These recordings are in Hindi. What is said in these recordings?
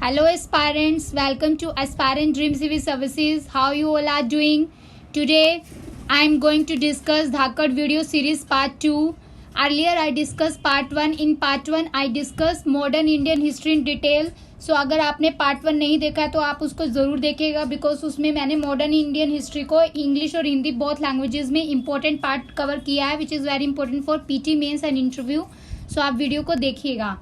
Hello aspirants, welcome to Aspirant Dream Civil Services. How you all are doing? Today I am going to discuss Dhakkad video series part 2. Earlier I discussed part 1. In part 1 I discussed modern Indian history in detail. So अगर आपने पार्ट 1 नहीं देखा है तो आप उसको ज़रूर देखिएगा बिकॉज उसमें मैंने मॉडर्न इंडियन हिस्ट्री को इंग्लिश और हिंदी बोथ लैंग्वेजेस में इंपॉर्टेंट पार्ट कवर किया है which is very important for PT mains and interview. So आप वीडियो को देखिएगा.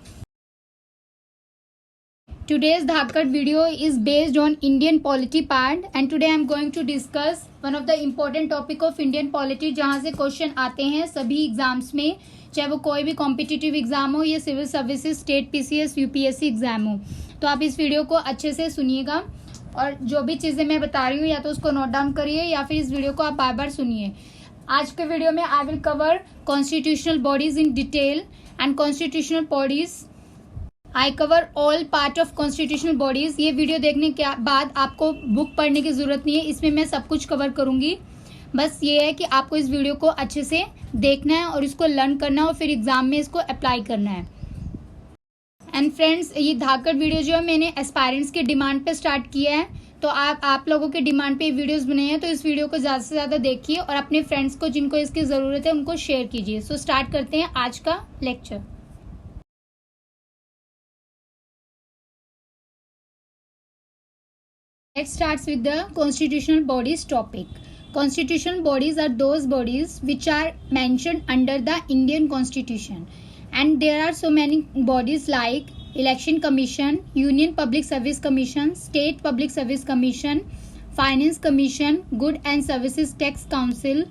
Today's Dhakkad video is based on Indian polity part and today I am going to discuss one of the important topic of Indian polity जहाँ से क्वेश्चन आते हैं सभी एग्जाम्स में, चाहे वो कोई भी कॉम्पिटिटिव एग्जाम हो या civil services, state PCS, UPSC exam हो. तो आप इस वीडियो को अच्छे से सुनिएगा और जो भी चीज़ें मैं बता रही हूँ या तो उसको नोट डाउन करिए या फिर इस वीडियो को आप बार बार सुनिए. आज के वीडियो में I will cover constitutional bodies in detail and constitutional bodies. I cover all part of constitutional bodies. ये वीडियो देखने के बाद आपको बुक पढ़ने की ज़रूरत नहीं है, इसमें मैं सब कुछ कवर करूँगी. बस ये है कि आपको इस वीडियो को अच्छे से देखना है और इसको लर्न करना है और फिर एग्ज़ाम में इसको अप्लाई करना है. एंड फ्रेंड्स, ये धाकड़ वीडियो जो है मैंने एस्पायरेंट्स के डिमांड पे स्टार्ट किया है. तो आप लोगों के डिमांड पे वीडियोस बने हैं तो इस वीडियो को ज़्यादा से ज़्यादा देखिए और अपने फ्रेंड्स को जिनको इसकी ज़रूरत है उनको शेयर कीजिए. सो स्टार्ट करते हैं आज का lecture. Let's start with the constitutional bodies topic. Constitutional bodies are those bodies which are mentioned under the Indian Constitution, and there are so many bodies like Election Commission, Union Public Service Commission, State Public Service Commission, Finance Commission, Good and Services Tax Council,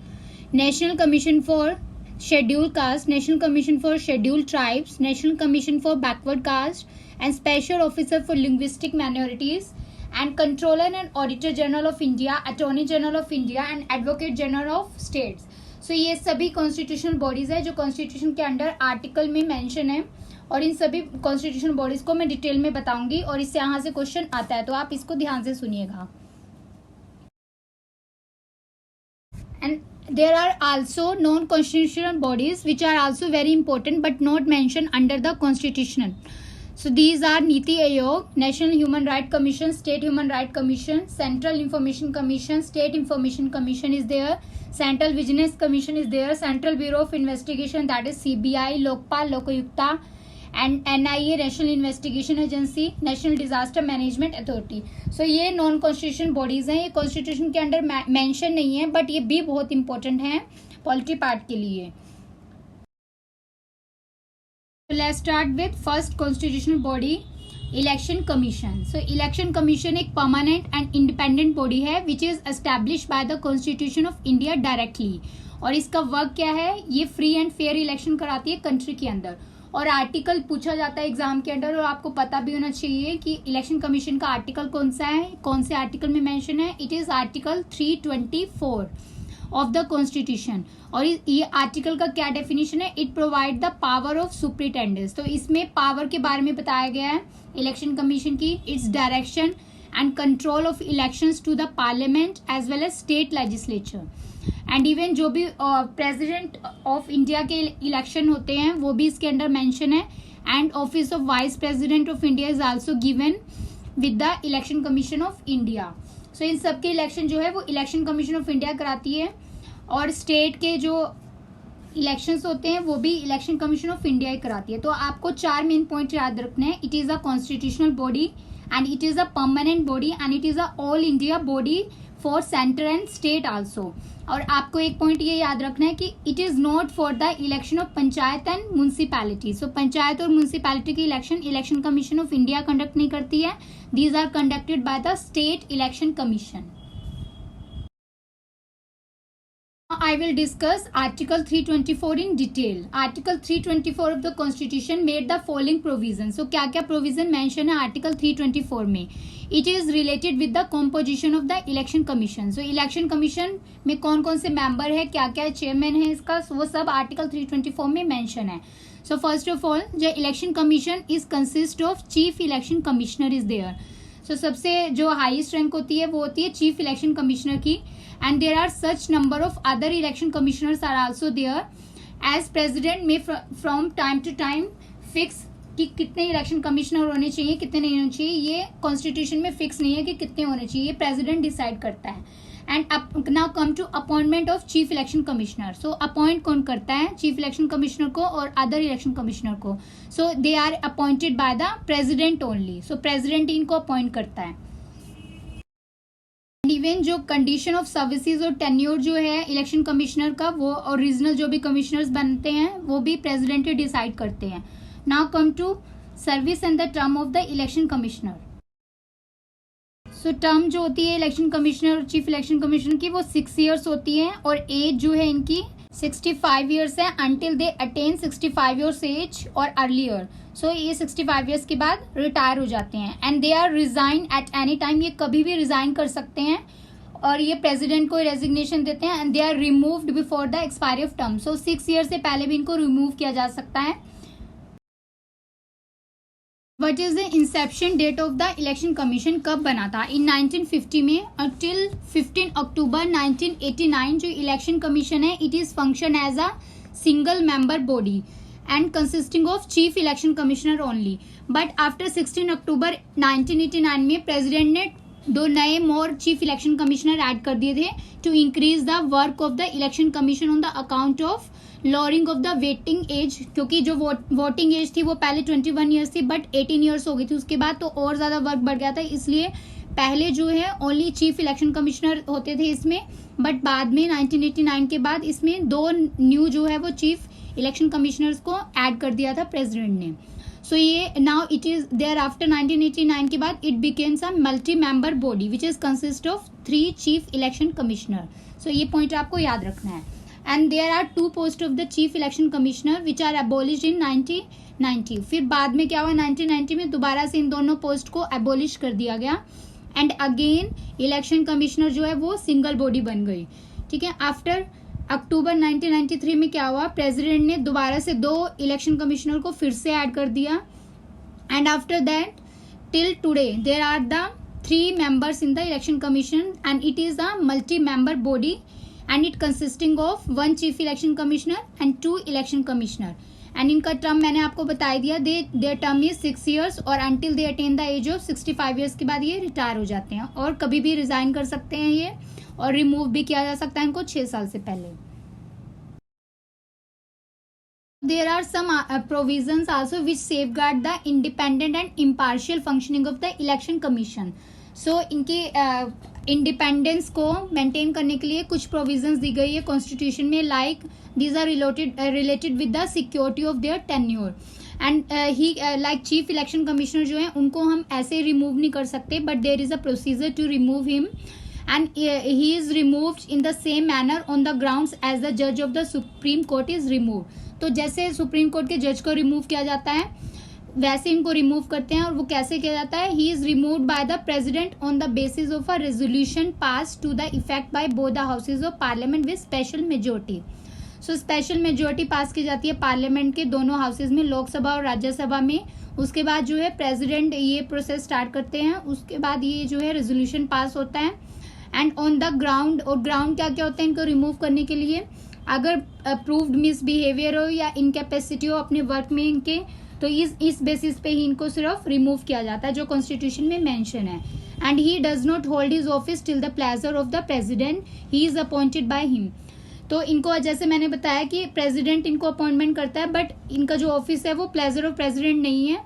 National Commission for Scheduled Caste, National Commission for Scheduled Tribes, National Commission for Backward Caste, and Special Officer for Linguistic Minorities, and Controller and Auditor General of India, Attorney General of India and Advocate General of States. So ये सभी कॉन्स्टिट्यूशनल बॉडीज़ है जो कॉन्स्टिट्यूशन के अंडर आर्टिकल में मेंशन है और इन सभी कॉन्स्टिट्यूशनल बॉडीज़ को मैं डिटेल में बताऊंगी और इससे यहाँ से क्वेश्चन आता है तो आप इसको ध्यान से सुनिएगा. And there are also non-constitutional bodies which are also very important but not mentioned under the constitution. So these are Niti Aayog, National Human Rights Commission, State Human Rights Commission, Central Information Commission, State Information Commission is there, Central Vigilance Commission is there, Central Bureau of Investigation that is CBI, Lokpal, Lokayukta, and NIA, National Investigation Agency, National Disaster Management Authority. So ये नॉन कॉन्स्टिट्यूशन बॉडीज़ हैं, ये कॉन्स्टिट्यूशन के अंडर मेंशन नहीं है बट ये भी बहुत इंपॉर्टेंट हैं पॉलिटी पार्ट के लिए. So let's start with first constitutional body, Election Commission. So Election Commission एक permanent and independent body है which is established by the Constitution of India directly. और इसका वर्क क्या है, ये फ्री एंड फेयर इलेक्शन कराती है कंट्री के अंदर. और आर्टिकल पूछा जाता है एग्जाम के अंदर और आपको पता भी होना चाहिए कि इलेक्शन कमीशन का आर्टिकल कौन सा है, कौन से आर्टिकल में मेंशन है. It is article 324 of the constitution. और ये आर्टिकल का क्या डेफिनेशन है, it provide the power of superintendence. तो इसमें पावर के बारे में बताया गया है इलेक्शन कमीशन की. Its direction and control of elections to the parliament as well as state legislature. And even जो भी प्रेसिडेंट ऑफ इंडिया के इलेक्शन होते हैं वो भी इसके अंडर मेंशन है. And office of vice president of India is also given with the election commission of India. So इन सब के इलेक्शन जो है वो इलेक्शन कमीशन ऑफ इंडिया कराती है और स्टेट के जो इलेक्शंस होते हैं वो भी इलेक्शन कमीशन ऑफ इंडिया ही कराती है. तो आपको 4 मेन पॉइंट याद रखने हैं. It is a constitutional body and it is a permanent body and it is a all India body for centre and state also. और आपको एक पॉइंट ये याद रखना है कि it is not for the election of panchayat and municipality. So panchayat और म्यूनसिपैलिटी की election commission of India conduct नहीं करती है. These are conducted by the state election commission. I will discuss Article 324 in detail. Article 324 of the Constitution made the following provisions. So क्या क्या provision mention है Article 324 में. It is related with the composition of the Election Commission. So Election Commission में कौन कौन से member है, क्या क्या chairman है इसका, वो सब Article 324 में mention है. So first of all, the Election Commission is consist of Chief Election Commissioner is there. So सबसे जो हाईएस्ट रैंक होती है वो होती है चीफ इलेक्शन कमिश्नर की. And there are such number of other election commissioners are also there. As president में from time to time fix कि कितने इलेक्शन कमिश्नर होने चाहिए, कितने नहीं होने चाहिए, ये कॉन्स्टिट्यूशन में फिक्स नहीं है कि कितने होने चाहिए, ये प्रेसिडेंट डिसाइड करता है. And now come to appointment of chief election commissioner. So appoint कौन करता है चीफ इलेक्शन कमिश्नर को और अदर इलेक्शन कमिश्नर को? So they are appointed by the president only. So president इनको अपॉइंट करता है. इवन जो कंडीशन ऑफ सर्विसेज और टेन्योर जो है इलेक्शन कमिश्नर का, वो और रीजनल जो भी कमिश्नर्स बनते हैं वो भी प्रेसिडेंट ही डिसाइड करते हैं. Now come to service and the term of the election commissioner. So term जो होती है इलेक्शन कमिश्नर और चीफ इलेक्शन कमिश्नर की वो 6 years होती है और एज जो है इनकी 65 years है until they attain 65 years age और अर्लियर. सो ये 65 years के बाद रिटायर हो जाते हैं. And they are resign at any time. ये कभी भी रिजाइन कर सकते हैं और ये प्रेसिडेंट को रेजिग्नेशन देते हैं. And they are removed before the expiry of term. So 6 years से पहले भी इनको रिमूव किया जा सकता है. What is the inception date of the election commission? कब बना था? इन 1950 में टिल 15 October 1989 जो इलेक्शन कमीशन है it is function as a single member body and consisting of chief election commissioner only. But after 16 October 1989 में प्रेसिडेंट ने 2 नए more chief election commissioner add कर दिए थे to increase the work of the election commission on the account of lowering of the voting age. क्योंकि जो वोटिंग एज थी वो पहले 21 years थी बट 18 years हो गई थी उसके बाद, तो और ज्यादा वर्क बढ़ गया था. इसलिए पहले जो है ओनली चीफ इलेक्शन कमिश्नर होते थे इसमें, बट बाद में 1989 के बाद इसमें 2 न्यू जो है वो चीफ इलेक्शन कमिश्नर्स को ऐड कर दिया था प्रेसिडेंट ने. सो ये now it is there after 1989 के बाद it becames a multi member body which is consist of 3 chief election commissioner. So ये पॉइंट आपको याद रखना है. And there are 2 posts of the chief election commissioner which are abolished in 1990. फिर बाद में क्या हुआ 1990 में दोबारा से इन दोनों पोस्ट को एबोलिश कर दिया गया. एंड अगेन इलेक्शन कमिश्नर जो है वो सिंगल बॉडी बन गई. ठीक है. आफ्टर अक्टूबर 1993 में क्या हुआ, प्रेसिडेंट ने दोबारा से 2 इलेक्शन कमिश्नर को फिर से ऐड कर दिया. And after that till today there are the 3 members in the election commission and it is a multi member body and it consisting of 1 chief election commissioner and 2 election commissioner. and इनका टर्म मैंने आपको बता दिया, their term is 6 years और until they attain the age of 65 years के बाद ये रिटायर हो जाते हैं और कभी भी रिजाइन कर सकते हैं ये, और रिमूव भी किया जा सकता है इनको 6 साल से पहले. There are some provisions also which safeguard the independent and impartial functioning of the election commission. सो इनकी इंडिपेंडेंस को मेंटेन करने के लिए कुछ प्रोविजंस दी गई है कॉन्स्टिट्यूशन में. Like these are related with the security of their tenure. And he like chief election commissioner जो है उनको हम ऐसे रिमूव नहीं कर सकते, but there is a procedure to remove him and he is removed in the same manner on the grounds as the जज of the supreme court is remove. तो जैसे सुप्रीम कोर्ट के जज को रिमूव किया जाता है वैसे इनको रिमूव करते हैं. और वो कैसे किया जाता है? He is removed by the president on the basis of a resolution pass to the effect by both the houses of parliament with special majority. So special majority pass की जाती है पार्लियामेंट के दोनों हाउसेज में, लोकसभा और राज्यसभा में. उसके बाद जो है प्रेसिडेंट ये प्रोसेस स्टार्ट करते हैं, उसके बाद ये जो है रेजोल्यूशन पास होता है. एंड ऑन द ग्राउंड, और ग्राउंड क्या क्या होता है इनको रिमूव करने के लिए? अगर प्रूव्ड मिसबिहेवियर हो या इनकेपेसिटी हो अपने वर्क में इनके, तो इस बेसिस पे ही इनको सिर्फ रिमूव किया जाता है जो कॉन्स्टिट्यूशन में मेंशन है. And he does not hold his office till the pleasure of the president, he is appointed by him. तो इनको जैसे मैंने बताया कि प्रेसिडेंट इनको अपॉइंटमेंट करता है, बट इनका जो ऑफिस है वो प्लेजर ऑफ प्रेसिडेंट नहीं है.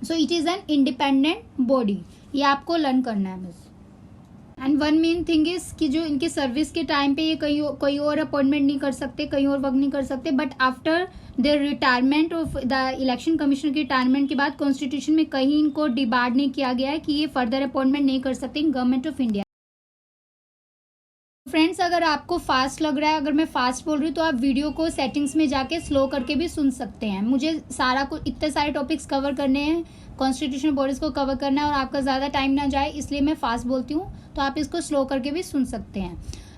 सो it is an independent body. ये आपको लर्न करना है बस. And one main thing is कि जो इनके सर्विस के टाइम पे ये कोई और अपॉइंटमेंट नहीं कर सकते, कहीं और वर्क नहीं कर सकते. But after their retirement of the election commission के रिटायरमेंट के बाद कॉन्स्टिट्यूशन में कहीं इनको डिबार्ड नहीं किया गया है कि ये फर्दर अपॉइंटमेंट नहीं कर सकते in government of India. Friends, अगर आपको फास्ट लग रहा है, अगर मैं फास्ट बोल रही हूँ, तो आप वीडियो को सेटिंग्स में जाके स्लो करके भी सुन सकते हैं. मुझे इतने सारे टॉपिक्स कवर करने हैं, कॉन्स्टिट्यूशनल बॉडीज को कवर करना है और आपका ज़्यादा टाइम ना जाए, इसलिए मैं फास्ट बोलती हूँ. तो आप इसको स्लो करके भी सुन सकते हैं.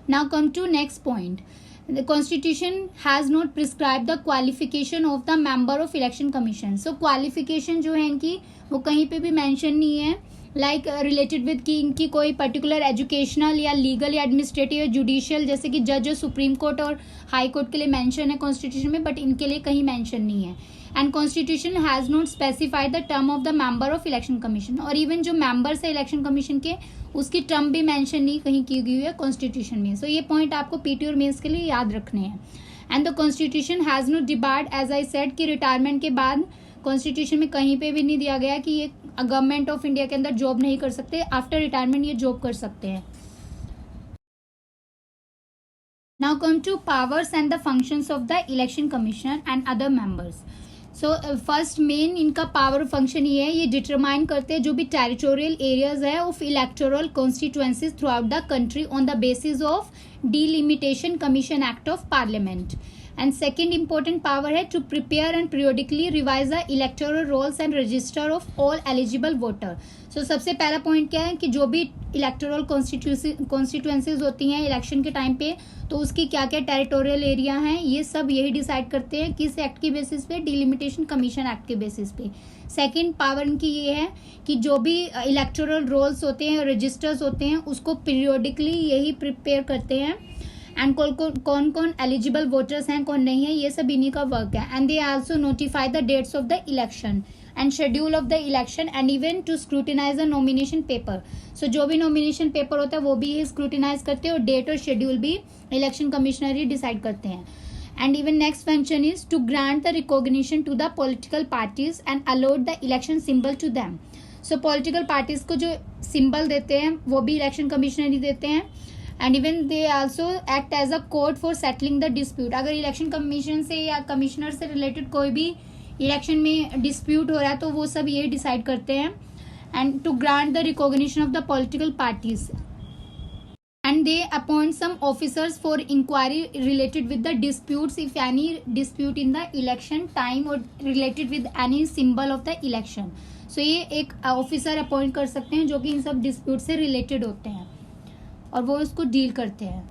Now come to next point. The Constitution has not prescribed the qualification of the member of election commission. So qualification जो है इनकी वो कहीं पे भी मेंशन नहीं है. लाइक रिलेटेड विद कि इनकी कोई पर्टिकुलर एजुकेशनल या लीगल या एडमिनिस्ट्रेटिव या जुडिशियल, जैसे कि जज और सुप्रीम कोर्ट और हाई कोर्ट के लिए मेंशन है कॉन्स्टिट्यूशन में, बट इनके लिए कहीं मेंशन नहीं है. And constitution has not specified the term of the member of election commission. और इवन जो मेंबर्स है इलेक्शन कमीशन के, उसकी टर्म भी मेंशन नहीं कहीं की गई है कॉन्स्टिट्यूशन में. सो ये पॉइंट आपको पीटी और मेंस के लिए याद रखने हैं. And the constitution has not debarred, as I said, कि रिटायरमेंट के बाद कॉन्स्टिट्यूशन में कहीं पे भी नहीं दिया गया कि ये गवर्नमेंट ऑफ इंडिया के अंदर जॉब नहीं कर सकते, आफ्टर रिटायरमेंट ये जॉब कर सकते हैं. Now come to powers and the functions of the election commission and other members. So first main इनका पावर फंक्शन ये है, ये डिटरमाइन करते हैं जो भी टेरिटोरियल एरियाज है of electoral constituencies throughout the country on the basis of delimitation commission act of parliament. And second important power है to prepare and periodically revise the electoral rolls and register of all eligible voter. सो सबसे पहला पॉइंट क्या है कि जो भी इलेक्टोरल कॉन्स्टिट्यूएंसीज होती हैं इलेक्शन के टाइम पे, तो उसकी क्या क्या टेरिटोरियल एरिया हैं, ये सब यही डिसाइड करते हैं किस एक्ट की बेसिस पे, डिलिमिटेशन कमीशन एक्ट के बेसिस पे. सेकंड पावर इनकी ये है कि जो भी इलेक्टोरल रोल्स होते हैं, रजिस्टर्स होते हैं, उसको पीरियडिकली यही प्रिपेयर करते हैं. एंड कौन कौन एलिजिबल वोटर्स हैं, कौन नहीं है, ये सब इन्हीं का वर्क है. And they also notify the dates of the election and schedule of the election and even to scrutinise the nomination paper. So जो भी नॉमिनेशन पेपर होता है वो भी स्क्रूटिनाइज करते हैं और डेट और शेड्यूल भी इलेक्शन कमिश्नर ही डिसाइड करते हैं. And even next function is to grant the recognition to the political parties and allot the election symbol to them. So political parties को जो सिंबल देते हैं वो भी इलेक्शन कमिश्नर ही देते हैं. And even they also act as a court for settling the dispute. अगर इलेक्शन कमीशन से या कमिश्नर से रिलेटेड कोई भी इलेक्शन में डिस्प्यूट हो रहा है तो वो सब ये डिसाइड करते हैं. And to grant the recognition of the political parties and they appoint some officers for inquiry related with the disputes if any dispute in the election time और related with any symbol of the election. So ये एक ऑफिसर अपॉइंट कर सकते हैं जो कि इन सब डिस्प्यूट से रिलेटेड होते हैं और वो उसको डील करते हैं.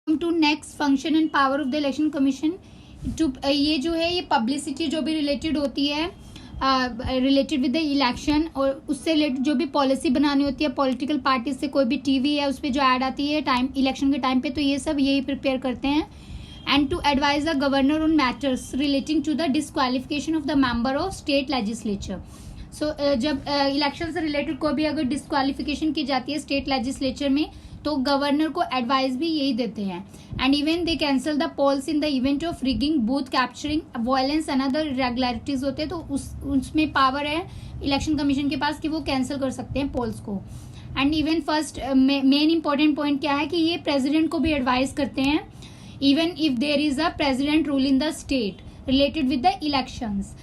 To next function and power of the election commission. To ये जो है ये पब्लिसिटी जो भी रिलेटेड होती है रिलेटेड विद द इलेक्शन और उससे रिलेटेड जो भी पॉलिसी बनानी होती है पॉलिटिकल पार्टी से, कोई भी टीवी है उस पर जो ऐड आती है टाइम इलेक्शन के टाइम पे, तो ये सब यही प्रिपेयर करते हैं. And to advise the governor on matters relating to the disqualification of the member of state legislature. So जब इलेक्शन से रिलेटेड कोई भी अगर डिस्क्वालिफिकेशन की जाती है स्टेट लेजिस्लेचर में तो गवर्नर को एडवाइस भी यही देते हैं. And even they cancel the polls in the event of rigging, booth capturing, violence and other irregularities होते हैं तो उसमें पावर है इलेक्शन कमीशन के पास कि वो कैंसिल कर सकते हैं पोल्स को. And even first main important point क्या है कि ये प्रेसिडेंट को भी एडवाइस करते हैं even if there is a president rule in the state related with the elections.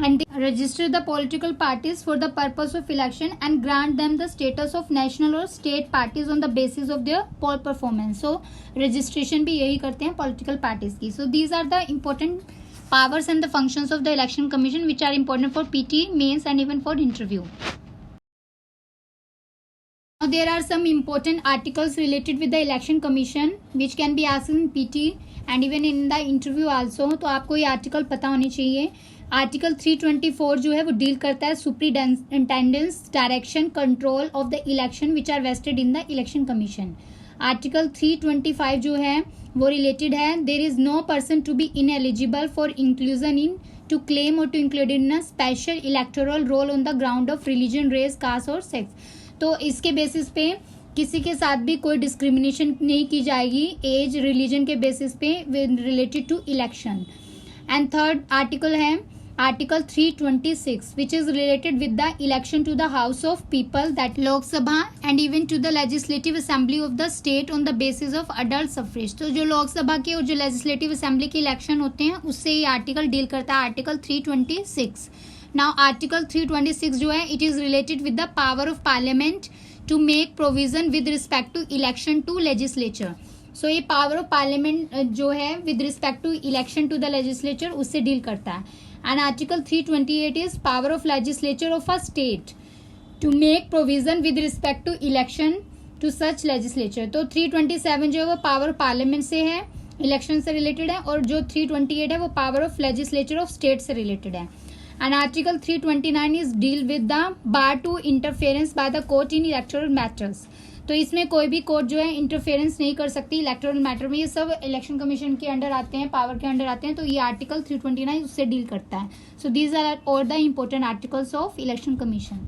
And they register the political parties for the purpose of election and grant them the status of national or state parties on the basis of their poll performance. So registration भी यही करते हैं political parties की. So these are the important powers and the functions of the election commission which are important for PT, mains and even for interview. Now there are some important articles related with the election commission which can be asked in PT and even in the interview also. तो आपको ये article पता होनी चाहिए. आर्टिकल 324 जो है वो डील करता है superintendence direction control of the election which are vested in the election commission. Article 325 जो है वो रिलेटेड है there is no person to be ineligible for inclusion in to claim और to include in a special electoral roll on the ground of religion, race, caste और सेक्स. तो इसके बेसिस पे किसी के साथ भी कोई डिस्क्रिमिनेशन नहीं की जाएगी एज रिलीजन के बेसिस पे related to election. And third article है Article 326 which is related with the election to the House of People, that Lok Sabha and even to the Legislative Assembly of the state on the basis of adult suffrage. तो जो लोक सभा के और जो Legislative Assembly के इलेक्शन होते हैं उससे ये आर्टिकल डील करता है. आर्टिकल 326. Now आर्टिकल 326 जो है it is related with the power of Parliament to make provision with respect to election to legislature. So ये पावर ऑफ पार्लियामेंट जो है with respect to election to the legislature उससे डील करता है. And Article 328 is power of legislature of a state to make provision with respect to election to such legislature. तो 327 जो है वो पावर पार्लियामेंट से है, इलेक्शन से रिलेटेड है, और जो 328 है वो power of legislature of state से रिलेटेड है. And Article 329 is deal with the bar to interference by the court in electoral matters. तो इसमें कोई भी कोर्ट जो है इंटरफेरेंस नहीं कर सकती इलेक्टोरल मैटर में. ये सब इलेक्शन कमीशन के अंडर आते हैं, पावर के अंडर आते हैं. तो ये आर्टिकल 329 उससे डील करता है. So these are all the important articles of election commission.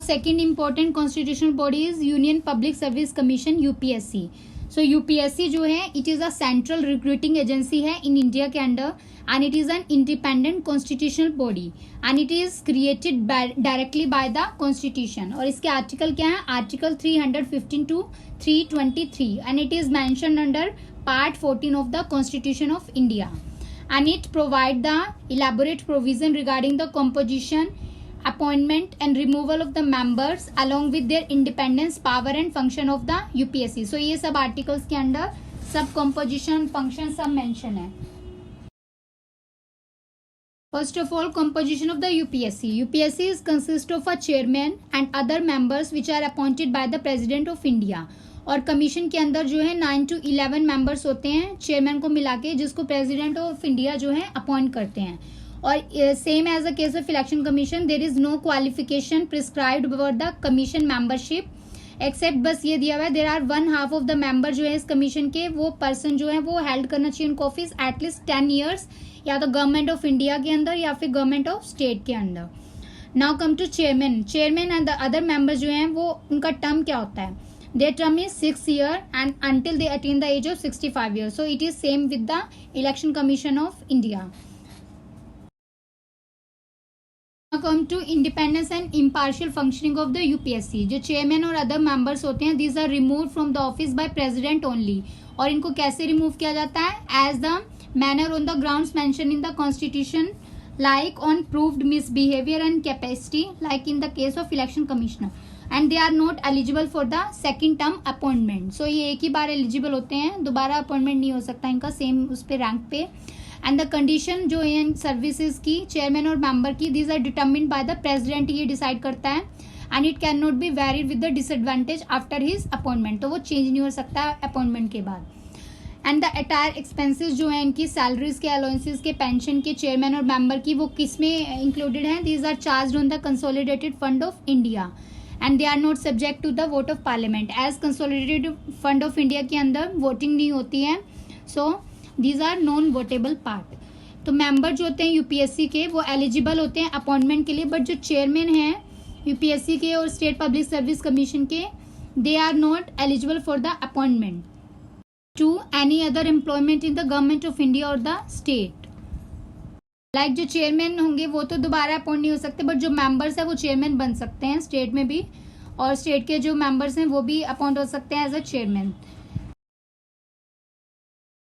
Second important constitutional body is union public service commission, UPSC. So UPSC जो है it is a central recruiting agency है इन इंडिया के under, and it is an independent constitutional body and it is created directly by the constitution. और इसके आर्टिकल क्या है? Article 315 to 323 and it is mentioned under part 14 of the Constitution of India and it provide the elaborate provision regarding the composition, appointment and removal of the members along with their independence, power and function of the UPSC. So ये सब आर्टिकल्स के अंडर सब composition, function सब mention है. First of all, composition of the UPSC. UPSC is consist of a chairman and other members which are appointed by the President of India. और कमीशन के अंदर जो है 9 to 11 मेंबर्स होते हैं चेयरमैन को मिला के, जिसको प्रेसिडेंट ऑफ इंडिया जो है अपॉइंट करते हैं. और same as a case of election commission there is no qualification prescribed for the commission membership except बस ये दिया हुआ है there are 1/2 of the member जो है इस कमीशन के, वो पर्सन जो है वो हेल्ड करना चाहिए उनको ऑफिस एटलीस्ट 10 ईयर्स या तो गवर्नमेंट ऑफ इंडिया के अंदर या फिर गवर्नमेंट ऑफ स्टेट के अंदर. Now come to chairman. Chairman and the other members जो हैं वो उनका टर्म क्या होता है? Their term is 6 year and until they attain the age of 65 year. So it is same with the election commission of India. Come to independence and impartial functioning of the UPSC. जो चेयरमैन और अदर मेंबर्स होते हैं these are remove from the office by president only. और इनको कैसे रिमूव किया जाता है? As the manner on the grounds mentioned in the constitution like on proved misbehavior and capacity like in the case of election commissioner and they are not eligible for the second term appointment. so ये एक ही बार एलिजिबल होते हैं, दोबारा अपॉइंटमेंट नहीं हो सकता इनका सेम उस पे रैंक पे. एंड द कंडीशन जो इन सर्विसेज की चेयरमैन और मेंबर की these are determined by the president. ये डिसाइड करता है and it can not be varied with the disadvantage after his appointment. तो वो चेंज नहीं हो सकता अपॉइंटमेंट के बाद. एंड द अटायर एक्सपेंसेस जो है इनकी सैलरीज के, अलाउंसेस के, पेंशन के चेयरमैन और मेंबर की वो किस में इंक्लूडेड हैं? These are charge on the consolidated fund of India and they are not subject to the vote of parliament. As consolidated fund of India के अंदर वोटिंग नहीं होती है, so these are non votable part. तो मेंबर जो होते हैं यूपीएससी के वो एलिजिबल होते हैं अपॉइंटमेंट के लिए, बट जो चेयरमैन हैं यूपीएससी के और स्टेट पब्लिक सर्विस कमीशन के they are not eligible for the appointment to any other employment in the government of India or the state. Like जो चेयरमैन होंगे वो तो दोबारा अपॉइंट नहीं हो सकते, बट जो मेंबर्स है वो चेयरमैन बन सकते हैं स्टेट में भी, और स्टेट के जो मेंबर्स हैं वो भी अपॉइंट हो सकते हैं as a chairman.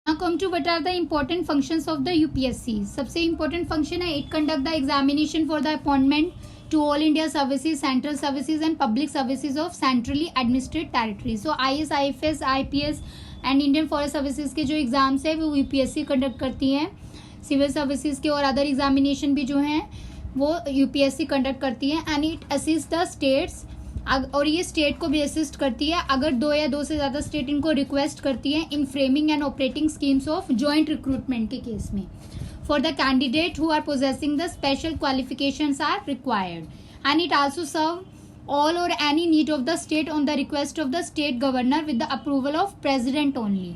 Now come to what are the important functions of the UPSC. सबसे important function है it conduct the examination for the appointment to all India services, central services and public services of centrally administered territories. So IS, IFS, IPS and Indian forest services के जो एग्जाम्स है वो यूपीएससी कंडक्ट करती हैं. सिविल सर्विसेज के और अदर एग्जामिनेशन भी जो हैं वो यूपीएससी कंडक्ट करती है. And it assist the states, और ये स्टेट को भी असिस्ट करती है अगर 2 या 2 से ज़्यादा स्टेट इनको रिक्वेस्ट करती है in framing and operating schemes of joint recruitment के केस में for the candidate who are possessing the special qualifications are required. And it also serve all or any need of the state on the request of the state governor with the approval of president only.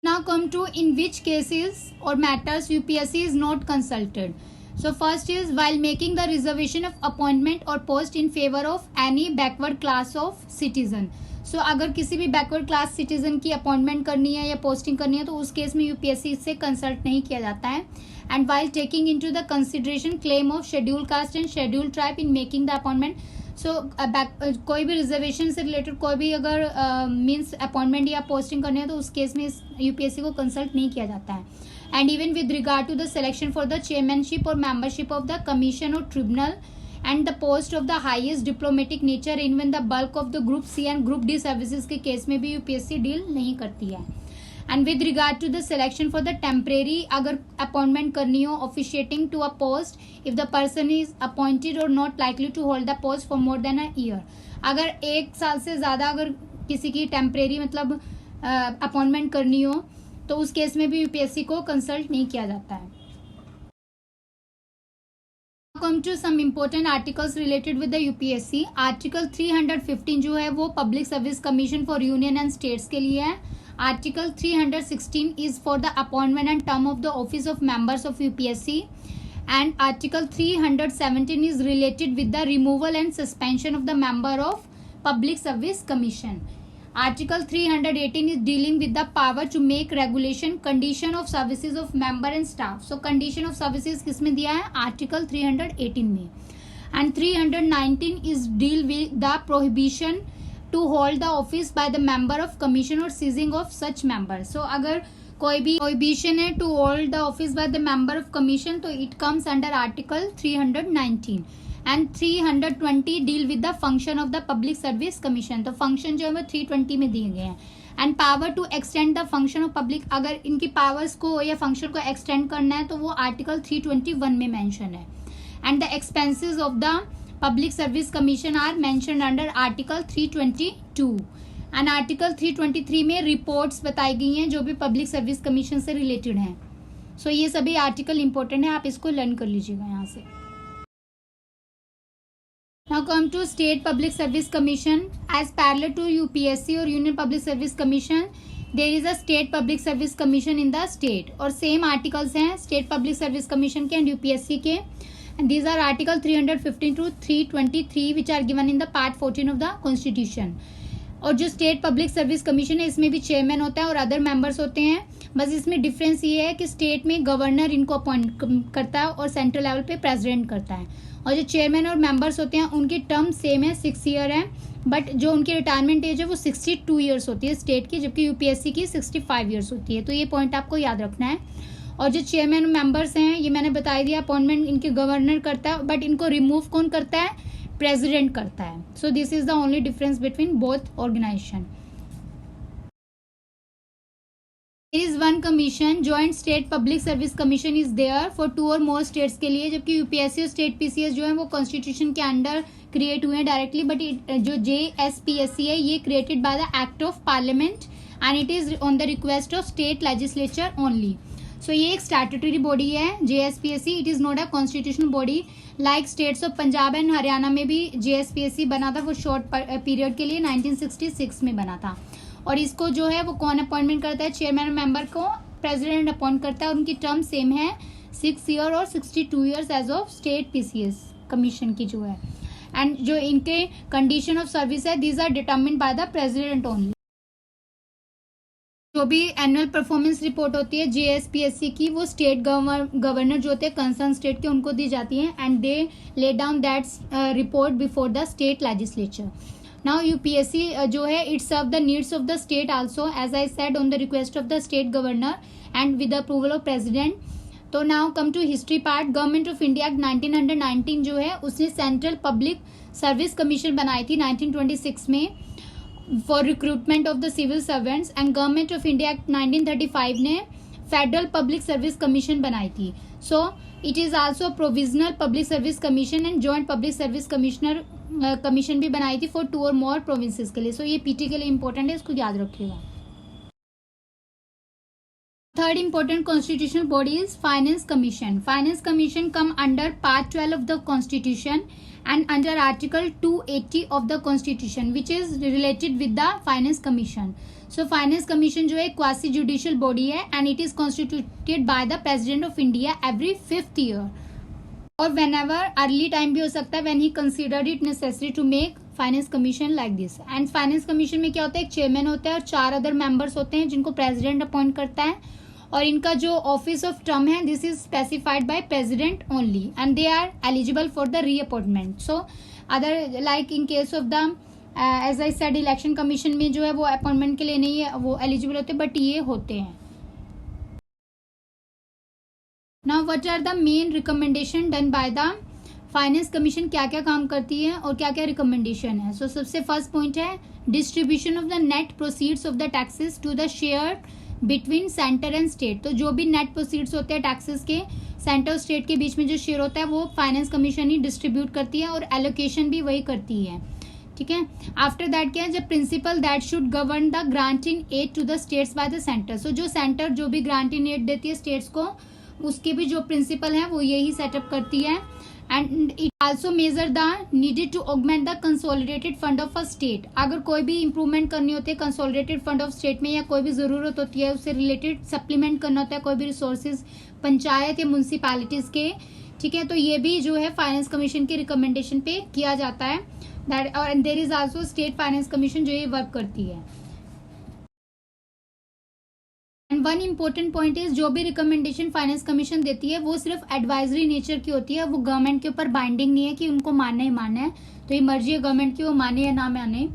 Now come to in which cases or matters UPSC is not consulted. So first is while making the reservation of appointment or post in favor of any backward class of citizen. So अगर किसी भी बैकवर्ड क्लास सिटीजन की अपॉइंटमेंट करनी है या पोस्टिंग करनी है तो उस केस में यूपीएससी से कंसल्ट नहीं किया जाता है. And while taking into the consideration claim of schedule caste and schedule tribe in making the appointment. So कोई भी रिजर्वेशन से रिलेटेड कोई भी अगर मीन्स अपॉइंटमेंट या पोस्टिंग करनी है तो उस केस में यूपीएससी को कंसल्ट नहीं किया जाता है. And even with regard to the selection for the chairmanship और मेंबरशिप ऑफ द कमीशन और tribunal and the post of the highest diplomatic nature even the bulk of the group C and group D services के केस में भी यूपीएससी डील नहीं करती है. And with regard to the selection for the temporary अगर अपॉइंटमेंट करनी हो officiating to a post if the person is appointed और not likely to hold the post for more than a year. अगर 1 साल से ज़्यादा अगर किसी की टेम्परेरी मतलब अपॉइंटमेंट करनी हो तो उस केस में भी यूपीएससी को कंसल्ट नहीं किया जाता है. Come to some important articles related with the UPSC. Article 315 जो है वो public service commission for union and states के लिए है. Article 316 is for the appointment and term of the office of members of UPSC. And article 317 is related with the removal and suspension of the member of public service commission. Article 318 is dealing with the power to make regulation condition of services of member and staff. So condition of services किसमें दिया है? Article 318 में. And 319 is deal with the prohibition to hold the office by the member of commission or seizing of such members. So अगर कोई भी prohibition है to hold the office by the member of commission, तो it comes under Article 319. And 320 deal with the function of the public service commission. तो फंक्शन जो है वो 320 में दिए गए हैं. And power to extend the function of public, अगर इनकी पावर्स को या फंक्शन को एक्सटेंड करना है तो वो आर्टिकल 321 में मेंशन है. And the expenses of the public service commission are mentioned under article 322. And article 323 में रिपोर्ट्स बताई गई हैं जो भी पब्लिक सर्विस कमीशन से रिलेटेड हैं. सो ये सभी आर्टिकल इंपॉर्टेंट है, आप इसको लर्न कर लीजिएगा यहाँ से. Now come to State Public Service Commission. As parallel to UPSC or Union Public Service Commission, there is a State Public Service Commission in the state. और same articles हैं State Public Service Commission के and UPSC के. And these are Article 315 to 323 which are given in the Part 14 of the Constitution. और जो स्टेट पब्लिक सर्विस कमीशन है इसमें भी चेयरमैन होता है और अदर मेंबर्स होते हैं. बस इसमें डिफरेंस ये है कि स्टेट में गवर्नर इनको अपॉइंट करता है और सेंट्रल लेवल पे प्रेसिडेंट करता है. और जो चेयरमैन और मेंबर्स होते हैं उनकी टर्म सेम है, 6 ईयर है. बट जो उनकी रिटायरमेंट एज है वो 62 ईयर्स होती है स्टेट की, जबकि यूपीएससी की 65 ईयर्स होती है. तो ये पॉइंट आपको याद रखना है. और जो चेयरमैन और मेंबर्स हैं ये मैंने बता दिया, अपॉइंटमेंट इनके गवर्नर करता है बट इनको रिमूव कौन करता है? प्रेसिडेंट करता है. So this is the only difference between both organization. There is one commission, Joint State Public Service Commission is there for 2 or more states के लिए, जबकि यूपीएससी और स्टेट पीसीएस जो है वो कॉन्स्टिट्यूशन के अंडर क्रिएट हुए हैं डायरेक्टली. बट जो JSPSC है ये created by the act of parliament and it is on the request of state legislature only. So ये एक स्टैट्यूटरी बॉडी है JSPSC. It is not a constitutional body like states of Punjab and Haryana में भी JSPSC बना था, वो शॉर्ट पीरियड के लिए 1966 में बना था. और इसको जो है वो कौन अपॉइंटमेंट करता है? चेयरमैन और मेंबर को प्रेसिडेंट अपॉइंट करता है. और उनकी टर्म सेम है 6 ईयर और 62 years age of state PCS commission की जो है. एंड जो इनके कंडीशन ऑफ सर्विस है these are determined by the president only. जो भी एनुअल परफॉर्मेंस रिपोर्ट होती है JSPSC की वो स्टेट गवर्नर जो होते हैं कंसर्न स्टेट के उनको दी जाती है and they lay down that report before the state legislature. Now UPSC जो है it serve the needs of the state also as I said on the request of the state governor and with the approval of president. तो now come to history part. Government of India Act 1919 जो है उसने सेंट्रल पब्लिक सर्विस कमीशन बनाई थी 1926 में for recruitment of the civil servants and Government of India Act 1935 ने फेडरल पब्लिक सर्विस कमीशन बनाई थी. सो it is also provisional public service commission and joint public service commissioner commission भी बनाई थी फॉर 2 और मोर प्रोविंसेस के लिए. सो ये पीटी के लिए इंपॉर्टेंट है, इसको याद रखिएगा. Third important constitutional body is finance commission. Finance commission come under part 12 of the constitution and under article 280 of the constitution which is related with the finance commission. So finance commission जो है quasi judicial body है and it is constituted by the president of India every 5th year or whenever early time भी हो सकता है when he considered it necessary to make finance commission like this. And finance commission में क्या होता है? एक chairman होता है और 4 other members होते हैं जिनको president appoint करता है और इनका जो ऑफिस ऑफ टर्म है this is specified by president only and they are eligible for the reappointment. So other like in case of the as I said election commission में जो है वो अपॉइंटमेंट के लिए नहीं है, वो एलिजिबल होते बट ये होते हैं. Now what are the main recommendation done by the finance commission? क्या क्या काम करती है और क्या क्या रिकमेंडेशन है? सो सबसे फर्स्ट पॉइंट है distribution of the net proceeds of the taxes to the share between centre and state. तो जो भी नेट प्रोसीड्स होते हैं टैक्सेस के सेंटर और स्टेट के बीच में जो शेयर होता है वो फाइनेंस कमीशन ही डिस्ट्रीब्यूट करती है और एलोकेशन भी वही करती है. ठीक है। आफ्टर दैट क्या है, जब principle that should govern the granting aid to the states by the centre. So जो सेंटर जो भी ग्रांटिंग एड देती है स्टेट्स को, उसके भी जो प्रिंसिपल है वो यही सेटअप करती है। And it also measure the needed to augment the consolidated fund of a state. अगर कोई भी इंप्रूवमेंट करनी होती है कंसोलिडेटेड फंड ऑफ स्टेट में, या कोई भी जरूरत होती है उससे रिलेटेड सप्लीमेंट करना होता है कोई भी रिसोर्सेज पंचायत या म्यूनसिपैलिटीज के, ठीक है, तो ये भी जो है फाइनेंस कमीशन के रिकमेंडेशन पे किया जाता है। दैट और there is also state finance commission जो ये वर्क करती है। And one important point is, जो भी रिकमेंडेशन फाइनेंस कमीशन देती है वो सिर्फ एडवाइजरी नेचर की होती है, वो गवर्नमेंट के ऊपर बाइंडिंग नहीं है कि उनको मानना ही मानना है। तो ये मर्जी है गवर्नमेंट की वो माने या ना माने।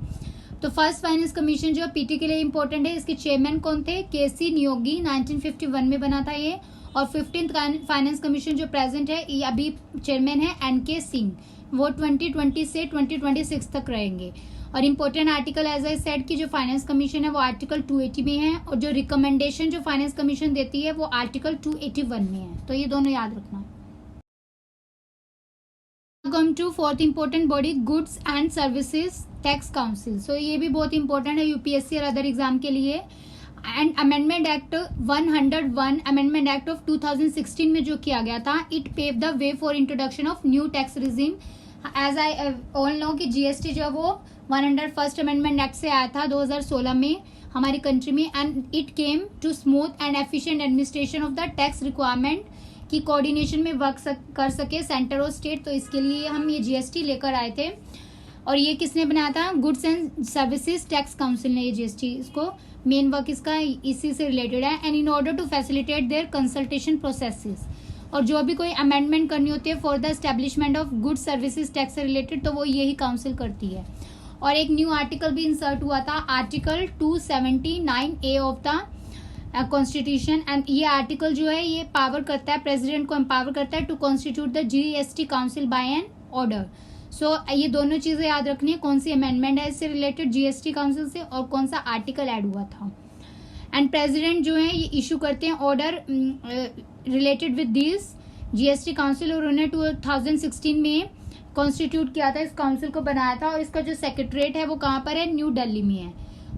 तो फर्स्ट फाइनेंस कमीशन जो पीटी के लिए इंपॉर्टेंट है, इसके चेयरमैन कौन थे, केसी नियोगी, 1951 में बना था ये। और 15th फाइनेंस कमीशन जो प्रेजेंट है, ये अभी चेयरमैन है एनके सिंह, वो 2020 से 2026 तक रहेंगे। और important article as I said कि जो फाइनेंस कमीशन है वो आर्टिकल 280 में है, और जो रिकमेंडेशन जो फाइनेंस कमीशन देती है वो आर्टिकल 281 में है। तो ये दोनों याद रखना। Come to fourth important body, goods and services tax council. So ये भी बहुत इंपॉर्टेंट है यूपीएससी और अदर एग्जाम के लिए। And amendment act 101 amendment act of 2016 में जो किया गया था, it pave the way for introduction of new tax regime. As I all know कि जीएसटी जो है वो 101st अमेंडमेंट एक्ट से आया था 2016 में हमारी कंट्री में। And it came to smooth and efficient administration of the tax requirement, की कोऑर्डिनेशन में वर्क कर सके सेंटर और स्टेट। तो इसके लिए हम ये जीएसटी लेकर आए थे। और ये किसने बनाया था, goods and services tax council ने ये जीएसटी, इसको मेन वर्क इसका इसी से रिलेटेड है। And in order to facilitate their consultation processes, और जो भी कोई अमेंडमेंट करनी होती है for the establishment of goods services tax से रिलेटेड, तो वो यही काउंसिल करती है। और एक न्यू आर्टिकल भी इंसर्ट हुआ था, article 279A of the constitution. And ये आर्टिकल जो है ये पावर करता है, प्रेसिडेंट को एम्पावर करता है to constitute the GST council by an order. So ये दोनों चीजें याद रखनी है, कौन सी अमेंडमेंट है इससे रिलेटेड जीएसटी काउंसिल से, और कौन सा आर्टिकल ऐड हुआ था। एंड प्रेसिडेंट जो है ये इशू करते हैं order related with this GST council, और उन्होंने 2016 में कॉन्स्टिट्यूट किया था, इस काउंसिल को बनाया था। और इसका जो सेक्रेटरीट है वो कहाँ पर है, न्यू दिल्ली में है।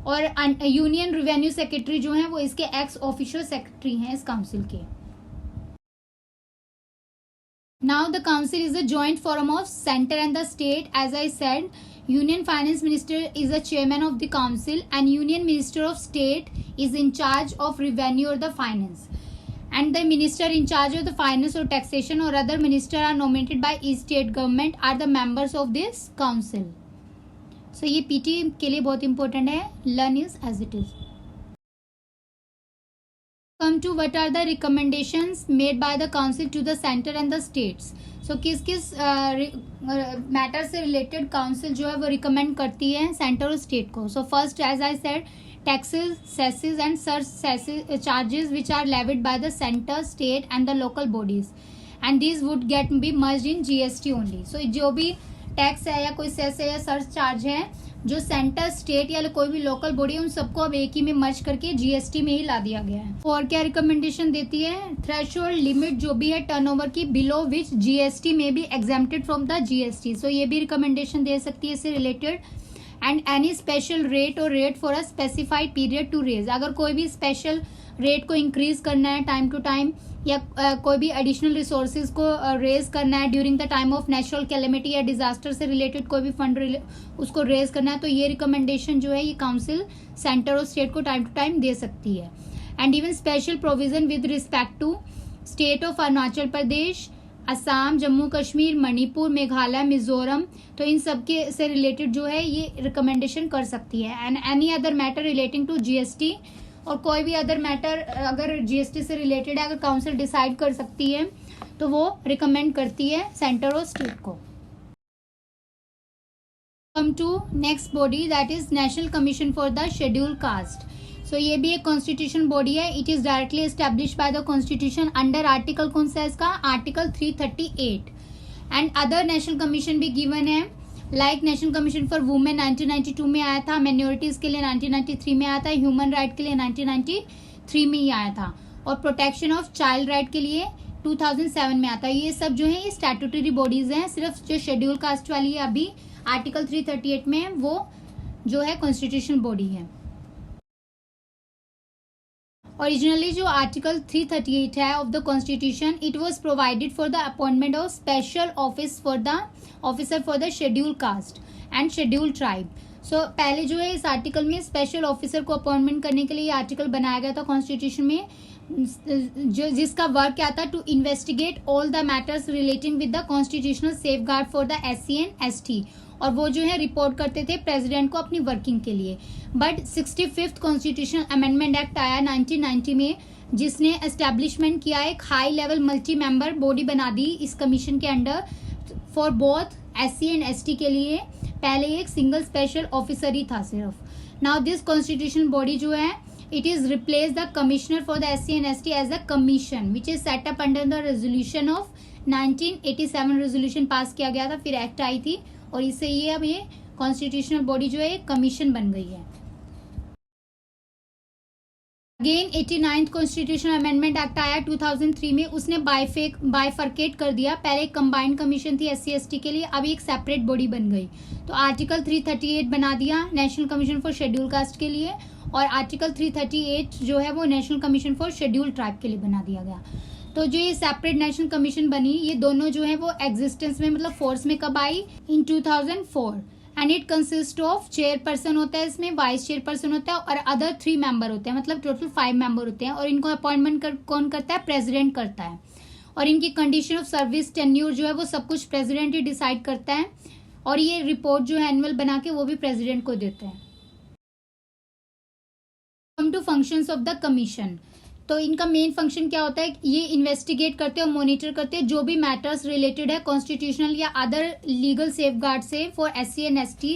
और यूनियन रेवेन्यू सेक्रेटरी जो है वो इसके एक्स ऑफिशियल सेक्रेटरी हैं इस काउंसिल के। Now the council is a joint forum of center and the state. As I said, Union Finance Minister is the chairman of the council, and Union Minister of State is in charge of revenue or the finance. And the minister in charge of the finance or taxation or other minister are nominated by each state government are the members of this council. So ये PT के लिए बहुत important है, learn is as it is. Come to what are the recommendations made by the council to the center and the states. So किस किस मैटर से रिलेटेड काउंसिल जो है वो रिकमेंड करती है सेंटर और स्टेट को. So first, as I said, taxes, cesses and such charges which are levied by the center, state and the local bodies, and these would be merged in GST only. So जो भी टैक्स है या कोई सेस है या सर्च चार्ज है जो सेंटर, स्टेट या कोई भी लोकल बॉडी है उन सबको अब एक ही में मर्ज करके जीएसटी में ही ला दिया गया है. और क्या रिकमेंडेशन देती है, थ्रेशोल्ड लिमिट जो भी है टर्नओवर की बिलो विच जीएसटी में be exempted from the GST. So ये भी रिकमेंडेशन दे सकती है इससे related. And any special rate और rate for a specified period to raise, अगर कोई भी स्पेशल रेट को इंक्रीज करना है टाइम टू टाइम या कोई भी एडिशनल रिसोर्सेज को रेज करना है during the time of natural calamity या डिजास्टर से रिलेटेड कोई भी फंड उसको रेज करना है, तो ये रिकमेंडेशन जो है ये काउंसिल सेंटर और स्टेट को टाइम टू टाइम दे सकती है. And even special provision with respect to state of Arunachal Pradesh, Assam, Jammu Kashmir, Manipur, Meghalaya, Mizoram, तो इन सब के से रिलेटेड जो है ये रिकमेंडेशन कर सकती है. And any other matter relating to GST, और कोई भी अदर मैटर अगर जीएसटी से रिलेटेड है अगर काउंसिल डिसाइड कर सकती है तो वो रिकमेंड करती है सेंटर और स्टेट को. Come to next body that is national commission for the schedule caste. So ये भी एक कॉन्स्टिट्यूशन बॉडी है. It is directly establish by the constitution under article कौन सा है इसका, article 338. And other national commission भी गिवन है like national commission for women 1992 में आया था, माइनॉरिटीज के लिए 1993 में आया था, ह्यूमन राइट के लिए 1993 में ही आया था, और प्रोटेक्शन ऑफ चाइल्ड राइट के लिए 2007 में आता है। ये सब जो है ये स्टैट्यूटरी बॉडीज हैं, सिर्फ जो शेड्यूल कास्ट वाली है अभी आर्टिकल 338 में वो जो है कॉन्स्टिट्यूशन बॉडी है। ओरिजिनली जो आर्टिकल 338 है of the constitution, it was provided for the appointment of special office for the officer for the schedule caste and schedule tribe. So पहले जो है इस आर्टिकल में स्पेशल ऑफिसर को अपॉइंटमेंट करने के लिए ये आर्टिकल बनाया गया था कॉन्स्टिट्यूशन में, जो जिसका वर्क क्या था, to investigate all the matters relating with the constitutional safeguard for the SC and ST, और वो जो है रिपोर्ट करते थे प्रेसिडेंट को अपनी वर्किंग के लिए। But 65th constitutional amendment act आया 1990 में, जिसने एस्टेब्लिशमेंट किया एक high level multi member body बना दी इस कमीशन के under for both SC and ST के लिए। पहले एक सिंगल स्पेशल ऑफिसर ही था सिर्फ। नाउ दिस कॉन्स्टिट्यूशन बॉडी जो है it is replaced the commissioner for the SC and ST as a commission which is set up under the resolution of 1987 resolution pass किया गया था, फिर एक्ट आई थी और इससे ये अब ये कॉन्स्टिट्यूशनल बॉडी जो है कमीशन बन गई है। Again 89th constitutional amendment act आया 2003 में, उसने बाइफर्केट कर दिया। पहले कंबाइंड कमीशन थी SC ST के लिए, अभी एक सेपरेट बॉडी बन गई। तो आर्टिकल 338 बना दिया national commission for schedule cast के लिए, और आर्टिकल 338 जो है वो national commission for schedule tribe के लिए बना दिया गया। तो जो ये सेपरेट नेशनल कमीशन बनी, ये दोनों जो है वो एग्जिस्टेंस में मतलब फोर्स में कब आई, इन 2004, and it consist of chairperson होता है इसमें, वाइस चेयरपर्सन होता है और अदर 3 मेंबर होते हैं, मतलब टोटल 5 मेंबर होते हैं। और इनको अपॉइंटमेंट कौन करता है, प्रेसिडेंट करता है। और इनकी कंडीशन ऑफ सर्विस, टेन्यूर जो है वो सब कुछ प्रेसिडेंट ही डिसाइड करता है, और ये रिपोर्ट जो है एनुअल बना के वो भी प्रेसिडेंट को देते हैं। Come to functions of the commission, तो इनका मेन फंक्शन क्या होता है, ये इन्वेस्टिगेट करते हैं और मॉनिटर करते हैं जो भी मैटर्स रिलेटेड है कॉन्स्टिट्यूशनल या अदर लीगल सेफगार्ड से फॉर SC एंड ST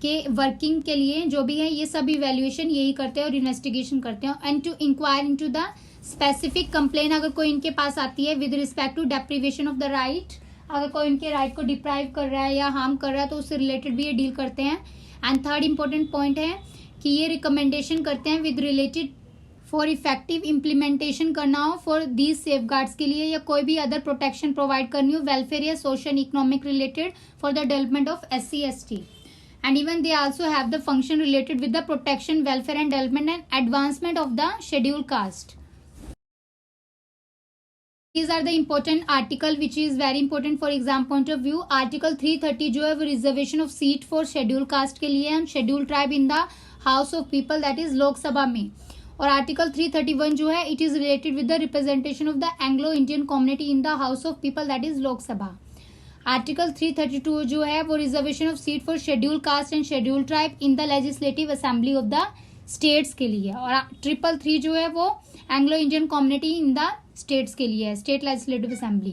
के वर्किंग के लिए जो भी है, ये सब इवैल्यूएशन यही करते हैं और इन्वेस्टिगेशन करते हैं। And to inquire into the specific complain, अगर कोई इनके पास आती है with respect to deprivation of the right, अगर कोई इनके राइट को डिप्राइव कर रहा है या हार्म कर रहा है तो उससे रिलेटेड भी ये डील करते हैं। एंड थर्ड इंपॉर्टेंट पॉइंट है कि ये रिकमेंडेशन करते हैं with related for effective implementation करना हो फॉर दीज सेफगार्ड्स के लिए, या कोई भी अदर प्रोटेक्शन प्रोवाइड करनी हो वेलफेयर या social economic related for the development of SC ST। And even they also have the function related with the protection, welfare and development and advancement of the schedule cast. These are the important article which is very important for exam point of view. Article 330 जो है वो reservation of seat for schedule cast के लिए and schedule tribe in the house of people, that is Lok Sabha में। और आर्टिकल 331 जो है it is related with the representation of the Anglo Indian community in the house of people, that is Lok Sabha. Article 332 जो है वो reservation of seat for schedule caste and schedule tribe in the legislative assembly of the states के लिए। और 333 जो है वो Anglo Indian community in the states के लिए है, state legislative assembly.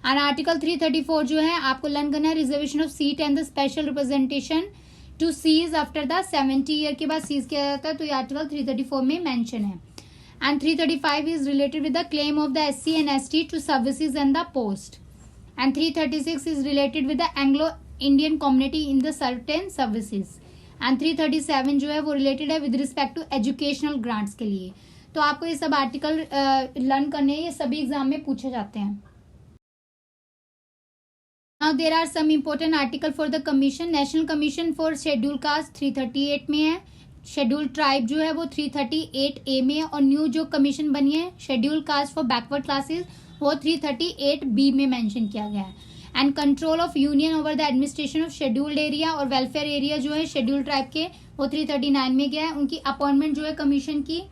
And article 334 जो है आपको लर्न करना है, reservation of seat and the special representation to cease after the 70 year के बाद सीज किया जाता है, तो ये आर्टिकल 334 में मेंशन है। And 335 is related with the claim of the SC and ST to services and the post. And 336 is related with the Anglo Indian community in the certain services. And 337 जो है वो रिलेटेड है with respect to educational grants के लिए। तो आपको ये सब आर्टिकल लर्न करने हैं, ये सभी एग्जाम में पूछे जाते हैं। Now there are some important article for the commission. National commission for schedule cast 338 में है, शेड्यूल ट्राइब जो है वो 338A में है, और न्यू जो कमीशन बनी है schedule caste for backward classes वो 338B में मेंशन किया गया है। And control of union over the administration of scheduled area और वेलफेयर एरिया जो है शेड्यूल ट्राइब के वो 339 में गया है। उनकी अपॉइंटमेंट जो है कमीशन की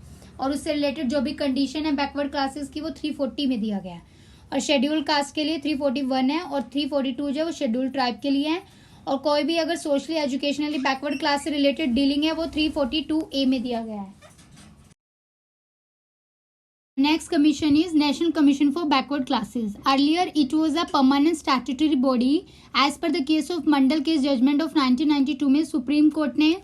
और उससे रिलेटेड जो भी कंडीशन है बैकवर्ड क्लासेस की वो 340 में दिया गया है। और शेड्यूल कास्ट के लिए 341 है और 342 जो है वो शेड्यूल ट्राइब के लिए है। और कोई भी अगर सोशली एजुकेशनली बैकवर्ड क्लास से रिलेटेड डीलिंग है वो 342A में दिया गया है। Next commission is national commission for backward classes. Earlier it was a permanent statutory body as per the case of Mandal case judgement of 1992 में सुप्रीम कोर्ट ने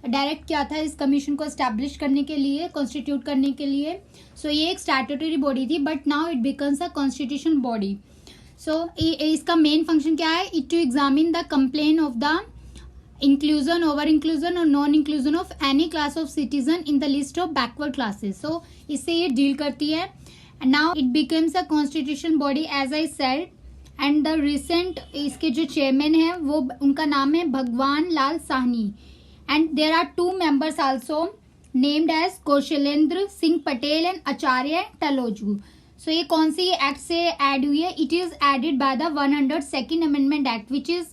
डायरेक्ट किया था इस कमीशन को एस्टैब्लिश करने के लिए, कॉन्स्टिट्यूट करने के लिए। सो ये एक स्टैट्यूटरी बॉडी थी but now it becomes a constitution body. So इसका मेन फंक्शन क्या है, it to examine the complain of the inclusion, over inclusion और non inclusion of any class of citizen in the list of backward classes. So इससे ये डील करती है now it becomes a constitution body as I said, and the recent इसके जो चेयरमैन है वो उनका नाम है भगवान Lal Sahni, and there are 2 members also named as Kaushalendra Singh Patel and Acharya Talloju. So ये कौन सी एक्ट से ऐड हुई है? It is added by the 102nd amendment act which is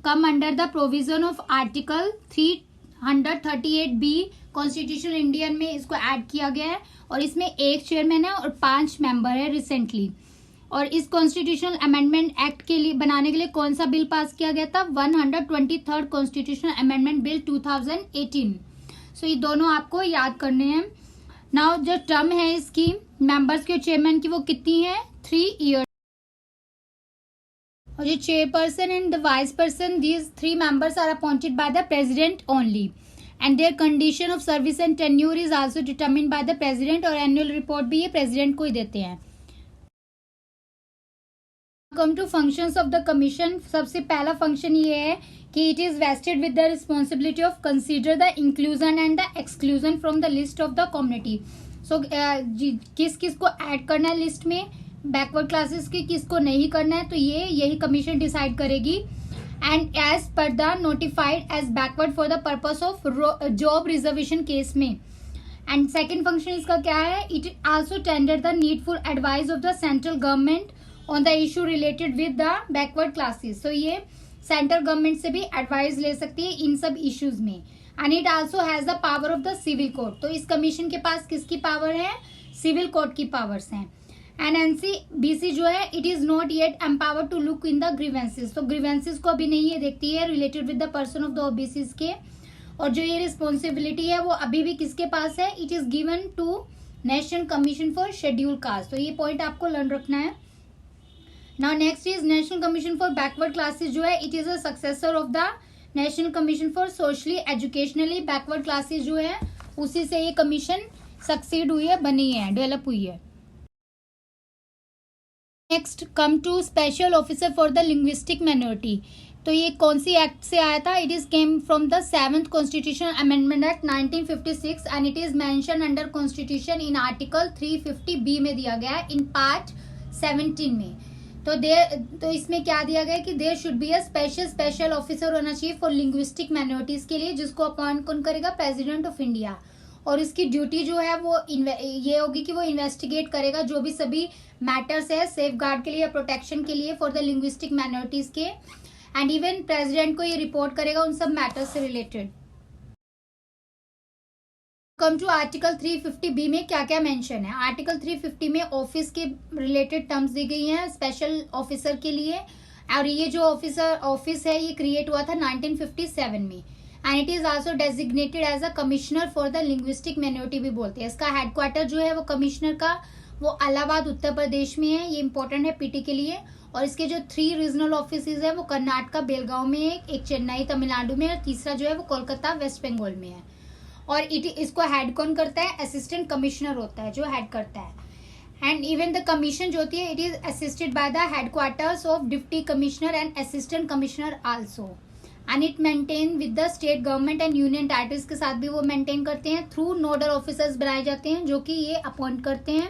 come under the provision of article 338B constitution Indian में इसको ऐड किया गया है, और इसमें 1 चेयरमैन है और 5 मेंबर है रिसेंटली. और इस कॉन्स्टिट्यूशनल अमेंडमेंट एक्ट के लिए बनाने के लिए कौन सा बिल पास किया गया था? 123rd constitutional amendment bill 2018. सो ये दोनों आपको याद करने हैं. नाउ जो टर्म है इसकी मेंबर्स के चेयरमैन की वो कितनी है? 3 years. और जो chairperson and the vice person, these 3 members are appointed by the president only, and their condition of service and tenure is also determined by the president, और एनुअल रिपोर्ट भी ये प्रेसिडेंट को ही देते हैं. Come to functions of the commission. सबसे पहला फंक्शन ये है कि it is vested with the responsibility of consider the inclusion and the exclusion from the list of the community. So किस किस को ऐड करना है लिस्ट में, बैकवर्ड क्लासेस की किसको नहीं करना है, तो ये यही कमीशन डिसाइड करेगी. And as per the notified as backward for the purpose of job reservation case में. एंड सेकेंड फंक्शन इसका क्या है? It also tender the needful advice of the central government on the issue related with the backward classes. तो ये सेंट्रल गवर्नमेंट से भी एडवाइस ले सकती है इन सब इश्यूज में. And it also has the power of the civil court. तो इस कमीशन के पास किसकी पावर है? सिविल कोर्ट की पावर्स हैं. एंड NCBC जो है it is not yet empower to look in the grievances. तो ग्रीवेंसेस को अभी नहीं ये देखती है related with the person of the OBCs के. और जो ये रिस्पॉन्सिबिलिटी है वो अभी भी किसके पास है? It is given to national commission for schedule caste. तो ये पॉइंट आपको लर्न रखना है. Now next is national commission for backward classes जो है it is a successor of the national commission for socially educationally backward classes जो है उसी से ये कमीशन सक्सीड हुई है, बनी है, डेवलप हुई है. Next come to special officer for the linguistic minority. तो ये कौन सी एक्ट से आया था? It is came from the 7th constitution amendment act 1956 and it is mention under constitution in article 350B में दिया गया है इन पार्ट 17 में. तो इसमें क्या दिया गया है कि there should be a special officer होना चाहिए फॉर लिंग्विस्टिक माइनॉरिटीज के लिए, जिसको अपॉइंट कौन करेगा? President of India. और इसकी ड्यूटी जो है वो ये होगी कि वो इन्वेस्टिगेट करेगा जो भी सभी मैटर्स है सेफ गार्ड के लिए या प्रोटेक्शन के लिए फॉर द लिंग्विस्टिक माइनॉरिटीज के. एंड इवन प्रेसिडेंट को ये रिपोर्ट करेगा उन सब मैटर्स से related. Come to article 350B में क्या क्या मेंशन है? आर्टिकल 350 में ऑफिस के रिलेटेड टर्म्स दी गई हैं स्पेशल ऑफिसर के लिए. और ये जो ऑफिस है ये क्रिएट हुआ था 1957 में. And it is also designated as a commissioner for the linguistic minority भी बोलते हैं. इसका हेडक्वार्टर जो है वो कमिश्नर का वो इलाहाबाद उत्तर प्रदेश में है. ये इंपॉर्टेंट है पीटी के लिए. और इसके जो 3 रीजनल ऑफिसेज है वो कर्नाटका बेलगांव में है, एक चेन्नई तमिलनाडु में, और तीसरा जो है वो कोलकाता वेस्ट बंगाल में है. और इसको हेड कौन करता है? असिस्टेंट कमिश्नर होता है जो हेड करता है. एंड इवन द कमीशन जो होती है it is assisted by the headquarters of deputy commissioner and assistant commissioner also. And it maintain with the state government and union territories के साथ भी वो मेंटेन करते हैं थ्रू नोडल ऑफिसर्स बनाए जाते हैं जो कि ये अपॉइंट करते हैं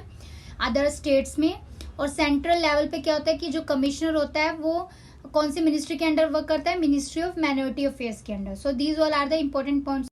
अदर स्टेट्स में. और सेंट्रल लेवल पे क्या होता है कि जो कमिश्नर होता है वो कौन सी मिनिस्ट्री के अंडर वर्क करता है? मिनिस्ट्री ऑफ माइनॉरिटी अफेयर्स के under. So these all are the important points.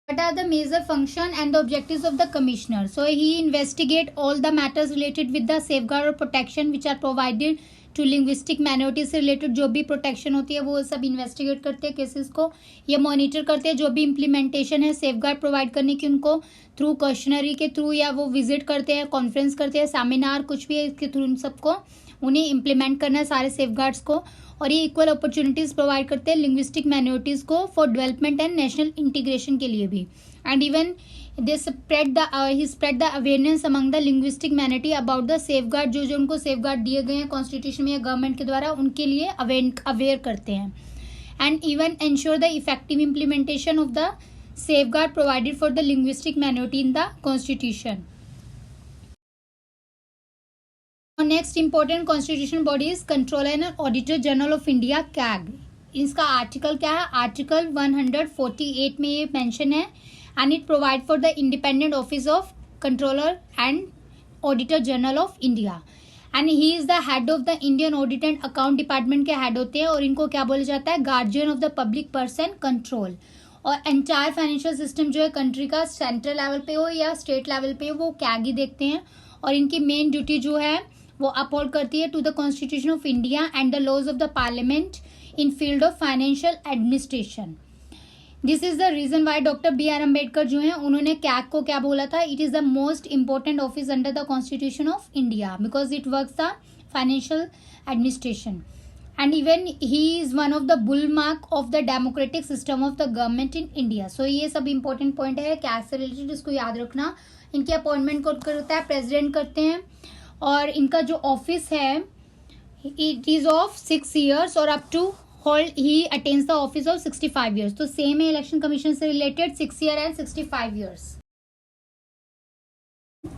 What are the major function and the objectives of the commissioner? So he investigate all the matters related with the safeguard or protection which are provided to linguistic minorities से related जो भी protection होती है वो सब investigate करते हैं केसेस को. ये monitor करते हैं जो भी implementation है safeguard provide करने की उनको थ्रू क्वेश्चनरी के थ्रू, या वो विजिट करते हैं, कॉन्फ्रेंस करते हैं, सेमिनार कुछ भी है इसके थ्रू, उन सबको उन्हें इम्प्लीमेंट करना है सारे सेफगार्ड्स को. और ये इक्वल अपॉर्चुनिटीज प्रोवाइड करते हैं लिंग्विस्टिक माइनॉरिटीज को for development and national integration के लिए भी. And even they spread the awareness among the linguistic minority about the safeguard जो उनको सेफगार्ड दिए गए हैं कॉन्स्टिट्यूशन में या गवर्नमेंट के द्वारा, उनके लिए अवेयर करते हैं. And even ensure the effective implementation of the safeguard provided for the linguistic minority in the constitution. Next important constitution body is controller and auditor general of India CAG. इसका आर्टिकल क्या है? आर्टिकल 148 में ये मेंशन है. And it provide for the independent office of controller and auditor general of India and he is the head of the Indian audit and account department के हेड होते हैं और इनको क्या बोला जाता है, guardian of the public person control. और एंटायर फाइनेंशियल सिस्टम जो है कंट्री का, सेंट्रल लेवल पे हो या स्टेट लेवल पे हो, वो कैग ही देखते हैं और इनकी मेन ड्यूटी जो है वो अपहोल्ड करती है to the constitution of India and the laws of the parliament in field of financial administration. This is the reason why doctor B R Ambedkar जो है उन्होंने कैग को क्या बोला था, it is the most important office under the constitution of India because it works the financial administration and even he is one of the bulwark of the democratic system of the government in India. सो ये सब इंपॉर्टेंट पॉइंट है कैग से रिलेटेड, इसको याद रखना। इनकी अपॉइंटमेंट कौन करता है, प्रेसिडेंट करते हैं और इनका जो ऑफिस है इट इज ऑफ 6 years और up to hold he attains the office of 65 years। तो सेम है इलेक्शन कमीशन से related 6 year and 65 years।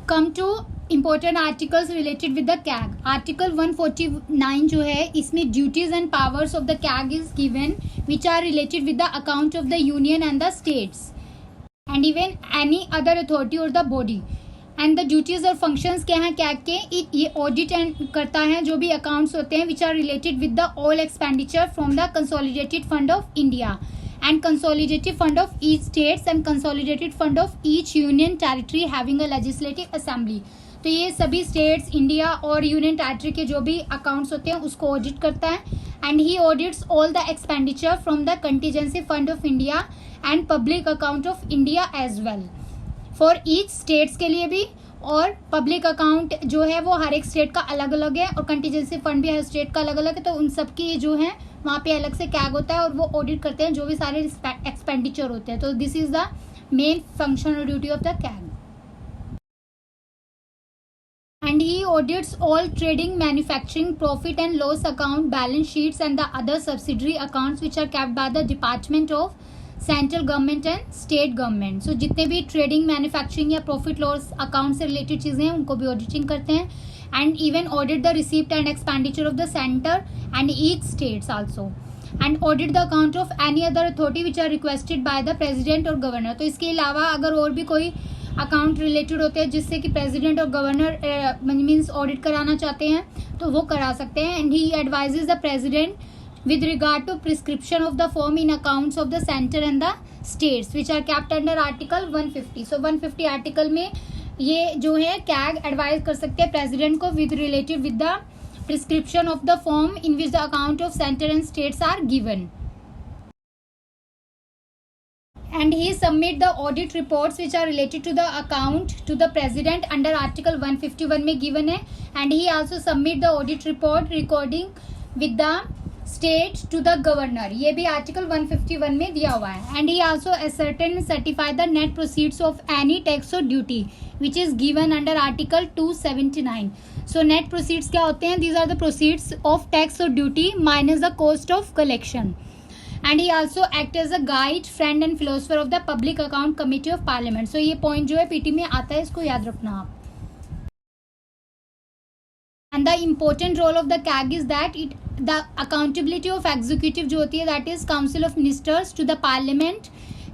Come to important articles related with the CAG. Article 149 जो है इसमें duties and powers of the CAG is given which are related with the account of the union and the states and even any other authority और the body. And the duties और फंक्शंस क्या हैं कैग के, ये ऑडिट करता है जो भी अकाउंट्स होते हैं which are related with the all expenditure from the consolidated fund of India and consolidated fund of each states and consolidated fund of each union territory having a legislative assembly. तो ये सभी स्टेट्स, इंडिया और यूनियन टेरिटरी के जो भी अकाउंट्स होते हैं उसको ऑडिट करता है and he audits all the expenditure from the contingency fund of India and public account of India as well for each states के लिए भी। और पब्लिक अकाउंट जो है वो हर एक स्टेट का अलग अलग है और कंटीजेंसी फंड भी हर स्टेट का अलग अलग है, तो उन सब की जो है वहाँ पे अलग से कैग होता है और वो ऑडिट करते हैं जो भी सारे एक्सपेंडिचर होते हैं। तो this is the main function और duty of the CAG and he audits all trading, manufacturing, profit and loss account, balance sheets and the other subsidiary accounts which are kept by the Department of central government and state government. So जितने भी ट्रेडिंग, मैन्युफैक्चरिंग या प्रॉफिट लॉस अकाउंट से रिलेटेड चीजें हैं उनको भी ऑडिटिंग करते हैं and even audit the receipt and expenditure of the centre and each states also and audit the account of any other authority which are requested by the president और गवर्नर। तो इसके अलावा अगर और भी कोई अकाउंट रिलेटेड होते हैं जिससे कि प्रेसिडेंट और गवर्नर मीन्स ऑडिट कराना चाहते हैं तो वो करा सकते हैं and he advises the president with regard to prescription of the form in accounts of the center and the states which are kept under article 150। so 150 article में ये जो है कैग एडवाइज कर सकते हैं प्रेसिडेंट को with related with the prescription of the form in which the account of center and states are given and he submit the audit reports which are related to the account to the president under article 151 में given है and he also submit the audit report recording with the state to the governor, ये भी आर्टिकल 151 में दिया हुआ है and he also ascertain certify the net proceeds of any tax और duty which is given under article 279। So net proceeds क्या होते हैं, these are the proceeds of tax और duty minus the cost of collection and he also act as a guide, friend and philosopher of the public account committee of parliament. सो ये पॉइंट जो है पीटी में आता है, इसको याद रखना आप। And the important role of the CAG is that the accountability of executive जो होती है that is council of ministers to the parliament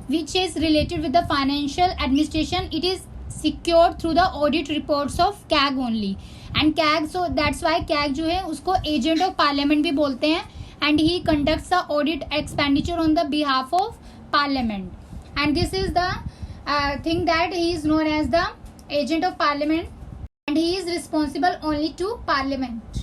which is related with the financial administration, it is secured through the audit reports of CAG only and CAG, so that's why CAG जो है उसको agent of parliament भी बोलते हैं and he conducts the audit expenditure on the behalf of parliament and this is the thing that he is known as the agent of parliament and he is responsible only to parliament.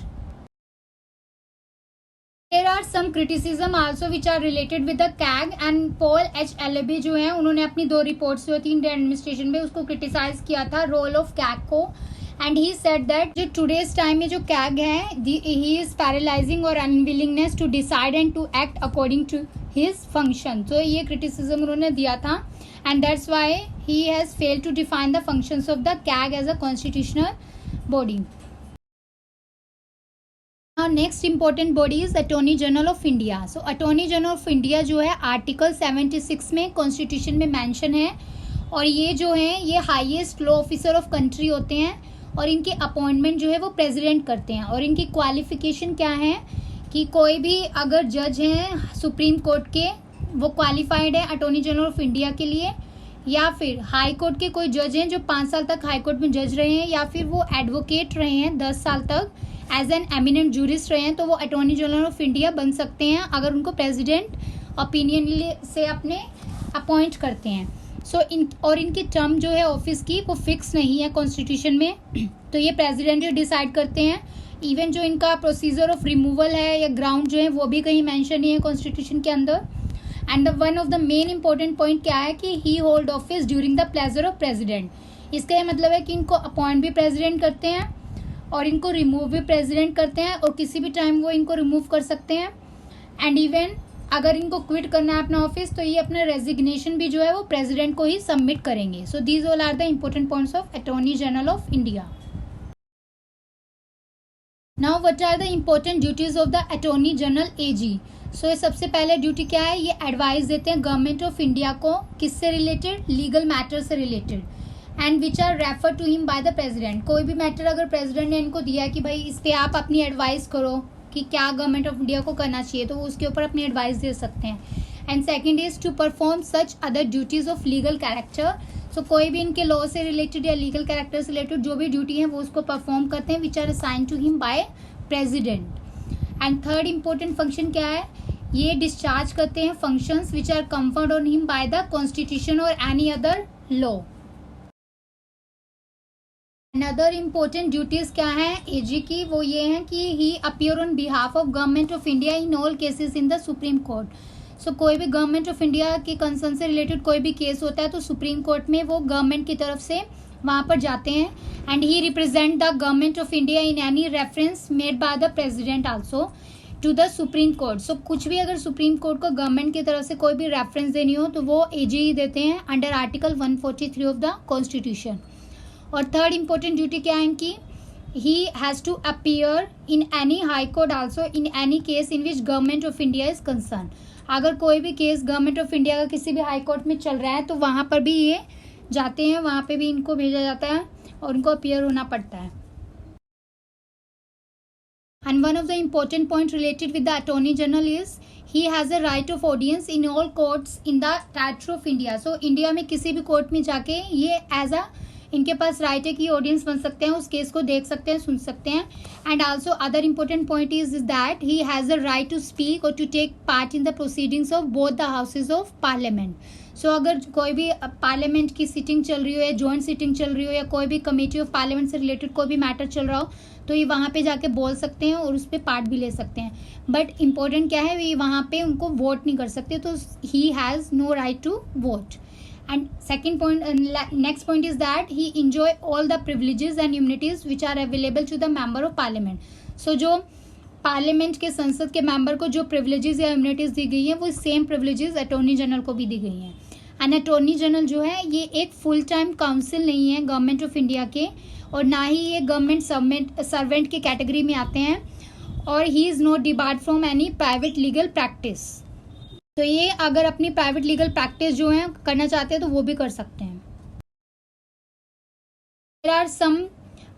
There are some criticism also which are related with the CAG and Paul H. Ellaby जो है उन्होंने अपनी 2 रिपोर्ट्स जो थी इंडियन एडमिनिस्ट्रेशन में उसको क्रिटिसाइज किया था रोल ऑफ CAG को एंड ही सेड दैट जो टुडेज टाइम में जो CAG है ही इज पैरालाइजिंग और unwillingness to decide and to act according to his function. तो ये क्रिटिसिज्म उन्होंने दिया था and that's why he has failed to define the functions of the CAG as a constitutional body. Now next important body is Attorney General of India. So Attorney General of India जो है आर्टिकल 76 में कॉन्स्टिट्यूशन में मेंशन है और ये जो है ये highest law officer of country होते हैं और इनकी अपॉइंटमेंट जो है वो प्रेसिडेंट करते हैं और इनकी क्वालिफिकेशन क्या है कि कोई भी अगर जज हैं सुप्रीम कोर्ट के वो क्वालिफाइड है अटॉर्नी जनरल ऑफ इंडिया के लिए या फिर हाई कोर्ट के कोई जज हैं जो 5 साल तक हाई कोर्ट में जज रहे हैं, या फिर वो एडवोकेट रहे हैं 10 साल तक एज एन एमिनेंट जूरिस्ट रहे हैं, तो वो अटॉर्नी जनरल ऑफ इंडिया बन सकते हैं अगर उनको प्रेसिडेंट ओपिनियन से अपने अपॉइंट करते हैं। और इनकी टर्म जो है ऑफिस की वो फिक्स नहीं है कॉन्स्टिट्यूशन में, तो ये प्रेसिडेंट ही डिसाइड करते हैं। इवन जो इनका प्रोसीजर ऑफ रिमूवल है या ग्राउंड जो है वो भी कहीं मेंशन नहीं है कॉन्स्टिट्यूशन के अंदर। And the one of the main important point क्या है कि he hold office during the pleasure of president. इसका ये मतलब है कि इनको अपॉइंट भी प्रेसिडेंट करते हैं और इनको रिमूव भी प्रेसिडेंट करते हैं, और किसी भी टाइम वो इनको रिमूव कर सकते हैं। एंड इवन अगर इनको क्विट करना है अपना ऑफिस तो ये अपना रेजिग्नेशन भी जो है वो प्रेसिडेंट को ही सबमिट करेंगे। So these all are the important points of attorney general of India. Now what are the important duties of the attorney general AG. So सबसे पहले ड्यूटी क्या है, ये एडवाइस देते हैं गवर्नमेंट ऑफ इंडिया को किससे रिलेटेड, लीगल मैटर से related, and which are refer to him by the president. कोई भी मैटर अगर प्रेसिडेंट ने इनको दिया है कि भाई इस पे आप अपनी एडवाइस करो कि क्या गवर्नमेंट ऑफ इंडिया को करना चाहिए, तो वो उसके ऊपर अपनी एडवाइस दे सकते हैं। And second is to perform such other duties of legal character. So कोई भी इनके लॉ से रिलेटेड या लीगल कैरेक्टर से रिलेटेड जो भी ड्यूटी है वो उसको परफॉर्म करते हैं, which are assign to him by president. And third important function क्या है, ये डिस्चार्ज करते हैं functions which are conferred on him by the constitution और any other law. Another important duties क्या है एजी की, वो ये है कि he appear on behalf of government of India in all cases in the supreme court. So कोई भी गवर्नमेंट ऑफ इंडिया के कंसर्न से रिलेटेड कोई भी केस होता है तो सुप्रीम कोर्ट में वो गवर्नमेंट की तरफ से वहाँ पर जाते हैं। And he represent the government of India in any reference made by the president also to the supreme court. So कुछ भी अगर सुप्रीम कोर्ट को गवर्नमेंट की तरफ से कोई भी रेफरेंस देनी हो तो वो एजी ही देते हैं under article 143 of the constitution. और थर्ड इंपॉर्टेंट ड्यूटी क्या है इनकी, he has to appear in any high court also in any case in which government of India is concern. अगर कोई भी केस गवर्नमेंट ऑफ इंडिया का किसी भी हाई कोर्ट में चल रहा है तो वहाँ पर भी ये जाते हैं, वहाँ पे भी इनको भेजा जाता है और उनको अपीयर होना पड़ता है। And one of the important point related with the Attorney General is he has a right of audience in all courts in the territory of India. So India में किसी भी कोर्ट में जाके ये as a इनके पास राइट है कि ऑडियंस बन सकते हैं, उस केस को देख सकते हैं, सुन सकते हैं। And also other important point is that he has a right to speak और to take part in the proceedings of both the houses of parliament. So अगर कोई भी पार्लियामेंट की सिटिंग चल रही हो या जॉइंट सिटिंग चल रही हो या कोई भी कमेटी ऑफ पार्लियामेंट से रिलेटेड कोई भी मैटर चल रहा हो तो ये वहाँ पे जाके बोल सकते हैं और उस पर पार्ट भी ले सकते हैं। बट इम्पोर्टेंट क्या है, ये वहाँ पे उनको वोट नहीं कर सकते, तो he has no right to vote. And second point, next point is that he enjoy all the privileges and immunities which are available to the member of parliament. So जो पार्लियामेंट के संसद के मेंबर को जो प्रिविलेजेस या इम्यूनिटीज दी गई हैं वो सेम प्रिविलेजेस अटॉर्नी जनरल को भी दी गई हैं। एंड अटॉर्नी जनरल जो है ये एक फुल टाइम काउंसिल नहीं है गवर्नमेंट ऑफ इंडिया के, और ना ही ये गवर्नमेंट सर्वेंट के कैटेगरी में आते हैं, और he is not debarred from any private legal practice. तो ये अगर अपनी प्राइवेट लीगल प्रैक्टिस जो है करना चाहते हैं तो वो भी कर सकते हैं। देयर आर सम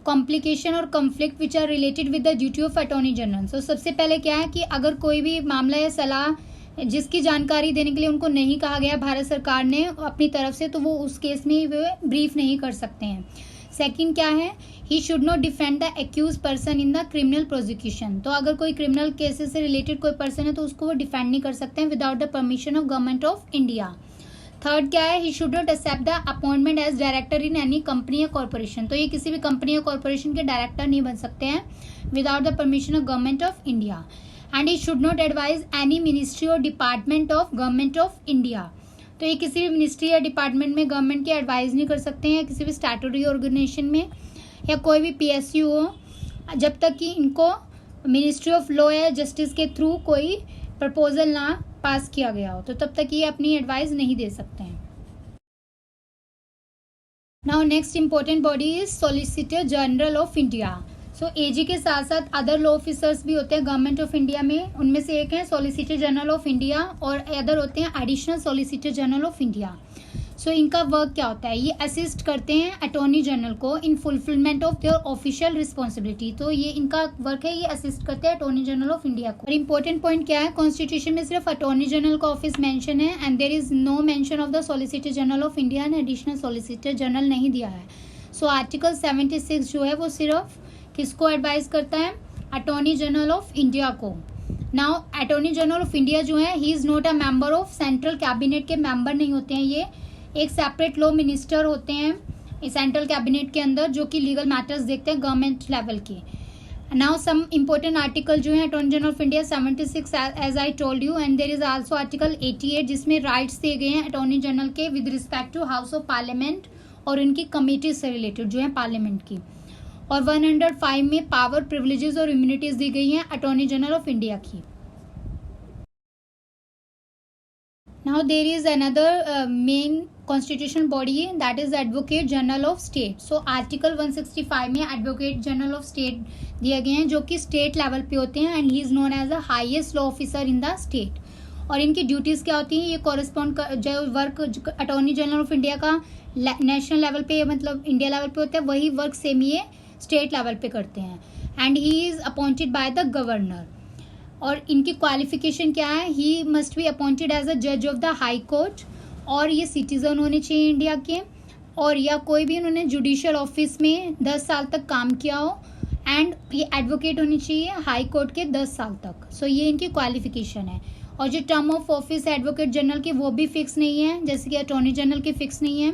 कॉम्प्लिकेशन और conflict which are related with the duty of attorney general. So सबसे पहले क्या है कि अगर कोई भी मामला या सलाह जिसकी जानकारी देने के लिए उनको नहीं कहा गया भारत सरकार ने अपनी तरफ से, तो वो उस केस में वे ब्रीफ नहीं कर सकते हैं। सेकंड क्या है, he should not defend the accuse person in the criminal prosecution. तो अगर कोई क्रिमिनल केसेस से रिलेटेड कोई पर्सन है तो उसको वो डिफेंड नहीं कर सकते हैं without the permission of government of India. Third क्या है, he should not accept the appointment as director in any company या कॉर्पोरेशन। तो ये किसी भी कंपनी या कॉर्पोरेशन के डायरेक्टर नहीं बन सकते हैं without the permission of government of India. And he should not advise any ministry और department of government of India. तो ये किसी भी मिनिस्ट्री या डिपार्टमेंट में गवर्नमेंट की एडवाइस नहीं कर सकते हैं, किसी भी स्टैट्यूटरी ऑर्गेनाइजेशन में या कोई भी पीएसयू हो, जब तक कि इनको मिनिस्ट्री ऑफ लॉ या जस्टिस के थ्रू कोई प्रपोजल ना पास किया गया हो, तो तब तक ये अपनी एडवाइस नहीं दे सकते हैं। Now next important body is solicitor general of India. So AG के साथ साथ अदर लॉ ऑफिसर्स भी होते हैं गवर्नमेंट ऑफ इंडिया में, उनमें से एक है सॉलिसिटर जनरल ऑफ इंडिया और अदर होते हैं additional solicitor general of India. So इनका वर्क क्या होता है, ये असिस्ट करते हैं अटॉर्नी जनरल को in fulfilment of their official responsibility. तो ये इनका वर्क है, ये असिस्ट करते हैं अटॉर्नी जनरल ऑफ इंडिया को। और इंपॉर्टेंट पॉइंट क्या है, कॉन्स्टिट्यूशन में सिर्फ अटॉर्नी जनरल का ऑफिस मेंशन है and there is no mention of the solicitor general of India and additional solicitor general नहीं दिया है। सो आर्टिकल 76 जो है वो सिर्फ किसको एडवाइज करता है, अटॉर्नी जनरल ऑफ इंडिया को। Now attorney general of India जो है he is not a member of central cabinet के मेंबर नहीं होते हैं, ये एक सेपरेट लॉ मिनिस्टर होते हैं सेंट्रल कैबिनेट के अंदर जो कि लीगल मैटर्स देखते हैं गवर्नमेंट लेवल के। नाउ सम इम्पोर्टेंट आर्टिकल जो है attorney general of India 76 as I told you and there is also article 88 जिसमें राइट्स दिए गए हैं अटॉर्नी जनरल के with respect to house of parliament और उनकी कमिटी से रिलेटेड जो है पार्लियामेंट की। और 105 में पावर प्रिविलेजेस और इम्यूनिटीज दी गई हैं अटॉर्नी जनरल ऑफ इंडिया की। Now there is another main constitutional body that is Advocate General of State. So Article 165 में Advocate General of State दिए गए हैं जो कि स्टेट लेवल पे होते हैं and he is known as the highest law officer in the state. और इनकी ड्यूटीज़ क्या होती हैं, ये कॉरेस्पॉन्ड जो work attorney general of India का नेशनल लेवल पे मतलब इंडिया लेवल पे होता है वही वर्क सेम ये स्टेट लेवल पे करते हैं and he is appointed by the governor. और इनकी क्वालिफिकेशन क्या है, he must be appointed as a जज ऑफ द हाई कोर्ट और ये सिटीजन होने चाहिए इंडिया के और या कोई भी उन्होंने जुडिशियल ऑफिस में 10 साल तक काम किया हो एंड ये एडवोकेट होनी चाहिए हाई कोर्ट के 10 साल तक। सो ये इनकी क्वालिफिकेशन है। और जो term of office advocate general की वो भी फिक्स नहीं है जैसे कि अटॉर्नी जनरल की फिक्स नहीं है।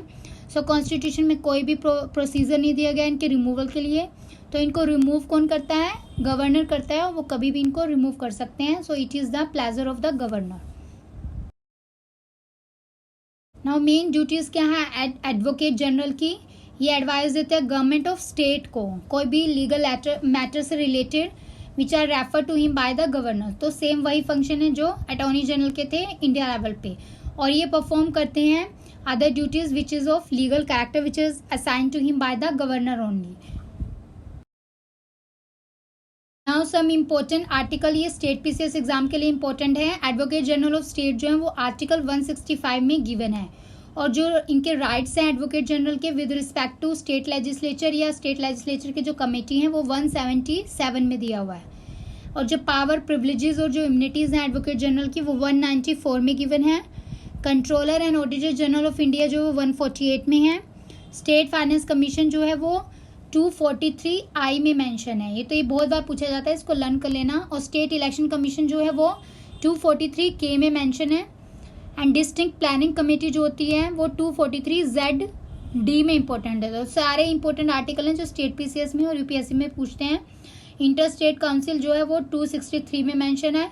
सो कॉन्स्टिट्यूशन में कोई भी प्रोसीजर नहीं दिया गया इनके रिमूवल के लिए। तो इनको रिमूव कौन करता है, गवर्नर करता है और वो कभी भी इनको रिमूव कर सकते हैं। सो it is the pleasure of the governor. Now main duties क्या है एडवोकेट जनरल की, ये एडवाइस देते हैं गवर्नमेंट ऑफ स्टेट को कोई भी लीगल मैटर से related which are refer to him by the governor. तो सेम वही फंक्शन है जो अटॉर्नी जनरल के थे इंडिया लेवल पे। और ये परफॉर्म करते हैं other duties which is of legal character which is assign to him by the governor only. Now some important article, ये स्टेट पीसीएस एग्जाम के लिए इम्पोर्टेंट है। एडवोकेट जनरल ऑफ स्टेट जो है वो आर्टिकल 165 में गिवन है और जो इनके राइट्स हैं एडवोकेट जनरल के with respect to state legislature या स्टेट लेजिस्लेचर के जो कमेटी हैं वो 177 में दिया हुआ है। और जो पावर प्रिविलेजेस और जो इम्यूनिटीज़ हैं एडवोकेट जनरल की वो 194 में गिवन है। Controller and auditor general of India जो 148 में है। स्टेट फाइनेंस कमीशन जो है वो 243I में मेंशन है। ये बहुत बार पूछा जाता है, इसको लर्न कर लेना। और स्टेट इलेक्शन कमीशन जो है वो 243K में मेंशन है। एंड डिस्ट्रिक्ट प्लानिंग कमेटी जो होती है वो 243ZD में इंपॉर्टेंट है। तो सारे इंपॉर्टेंट आर्टिकल हैं जो स्टेट पीसीएस में और यूपीएससी में पूछते हैं। इंटर स्टेट काउंसिल जो है वो 263 में मेंशन है।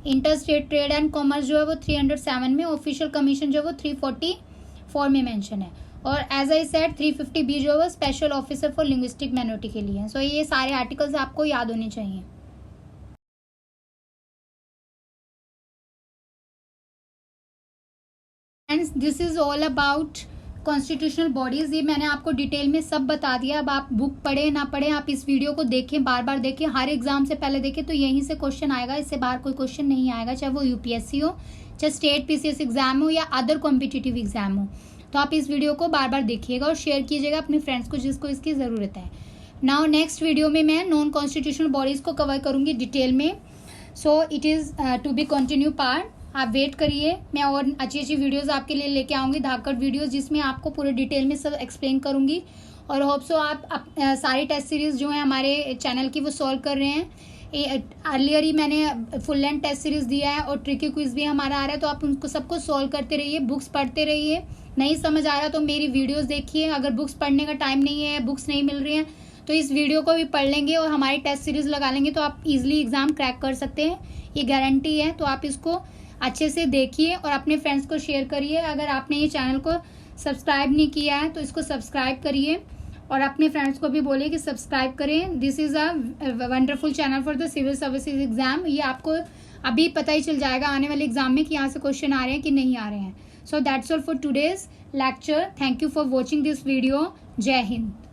Inter state trade and commerce जो है वो 307 में। ऑफिशियल कमीशन जो है वो 344 में मेंशन है। और एज आई सेड 350B जो है वो special officer for linguistic minority के लिए है। सो ये सारे आर्टिकल्स आपको याद होने चाहिए। And this is all about constitutional bodies. ये मैंने आपको डिटेल में सब बता दिया। अब आप बुक पढ़े ना पढ़े, आप इस वीडियो को देखें, बार बार देखें, हर एग्जाम से पहले देखें तो यहीं से क्वेश्चन आएगा, इससे बाहर कोई क्वेश्चन नहीं आएगा, चाहे वो यूपीएससी हो, चाहे स्टेट पीसीएस एग्जाम हो या अदर कॉम्पिटिटिव एग्जाम हो। तो आप इस वीडियो को बार बार देखिएगा और शेयर कीजिएगा अपने फ्रेंड्स को जिसको इसकी ज़रूरत है। नाउ नेक्स्ट वीडियो में मैं नॉन कॉन्स्टिट्यूशनल बॉडीज़ को कवर करूँगी डिटेल में। So it is to be continue part. आप वेट करिए, मैं और अच्छी अच्छी वीडियोस आपके लिए लेके आऊँगी, धाकड़ वीडियोस जिसमें आपको पूरे डिटेल में सब एक्सप्लेन करूँगी। और होप सो आप सारी टेस्ट सीरीज़ जो है हमारे चैनल की वो सॉल्व कर रहे हैं। अर्लियर ही मैंने फुल लेंथ टेस्ट सीरीज़ दिया है और ट्रिकी क्विज भी हमारा आ रहा है, तो आप उनको सबको सॉल्व करते रहिए, बुक्स पढ़ते रहिए। नहीं समझ आ रहा तो मेरी वीडियोस देखिए। अगर बुक्स पढ़ने का टाइम नहीं है, बुक्स नहीं मिल रही हैं, तो इस वीडियो को भी पढ़ लेंगे और हमारी टेस्ट सीरीज़ लगा लेंगे तो आप इजीली एग्ज़ाम क्रैक कर सकते हैं, ये गारंटी है। तो आप इसको अच्छे से देखिए और अपने फ्रेंड्स को शेयर करिए। अगर आपने ये चैनल को सब्सक्राइब नहीं किया है तो इसको सब्सक्राइब करिए और अपने फ्रेंड्स को भी बोलिए कि सब्सक्राइब करें। This is a wonderful channel for the civil services exam. ये आपको अभी पता ही चल जाएगा आने वाले एग्जाम में कि यहाँ से क्वेश्चन आ रहे हैं कि नहीं आ रहे हैं। So that's all for today's lecture. Thank you for watching this video. Jai Hind.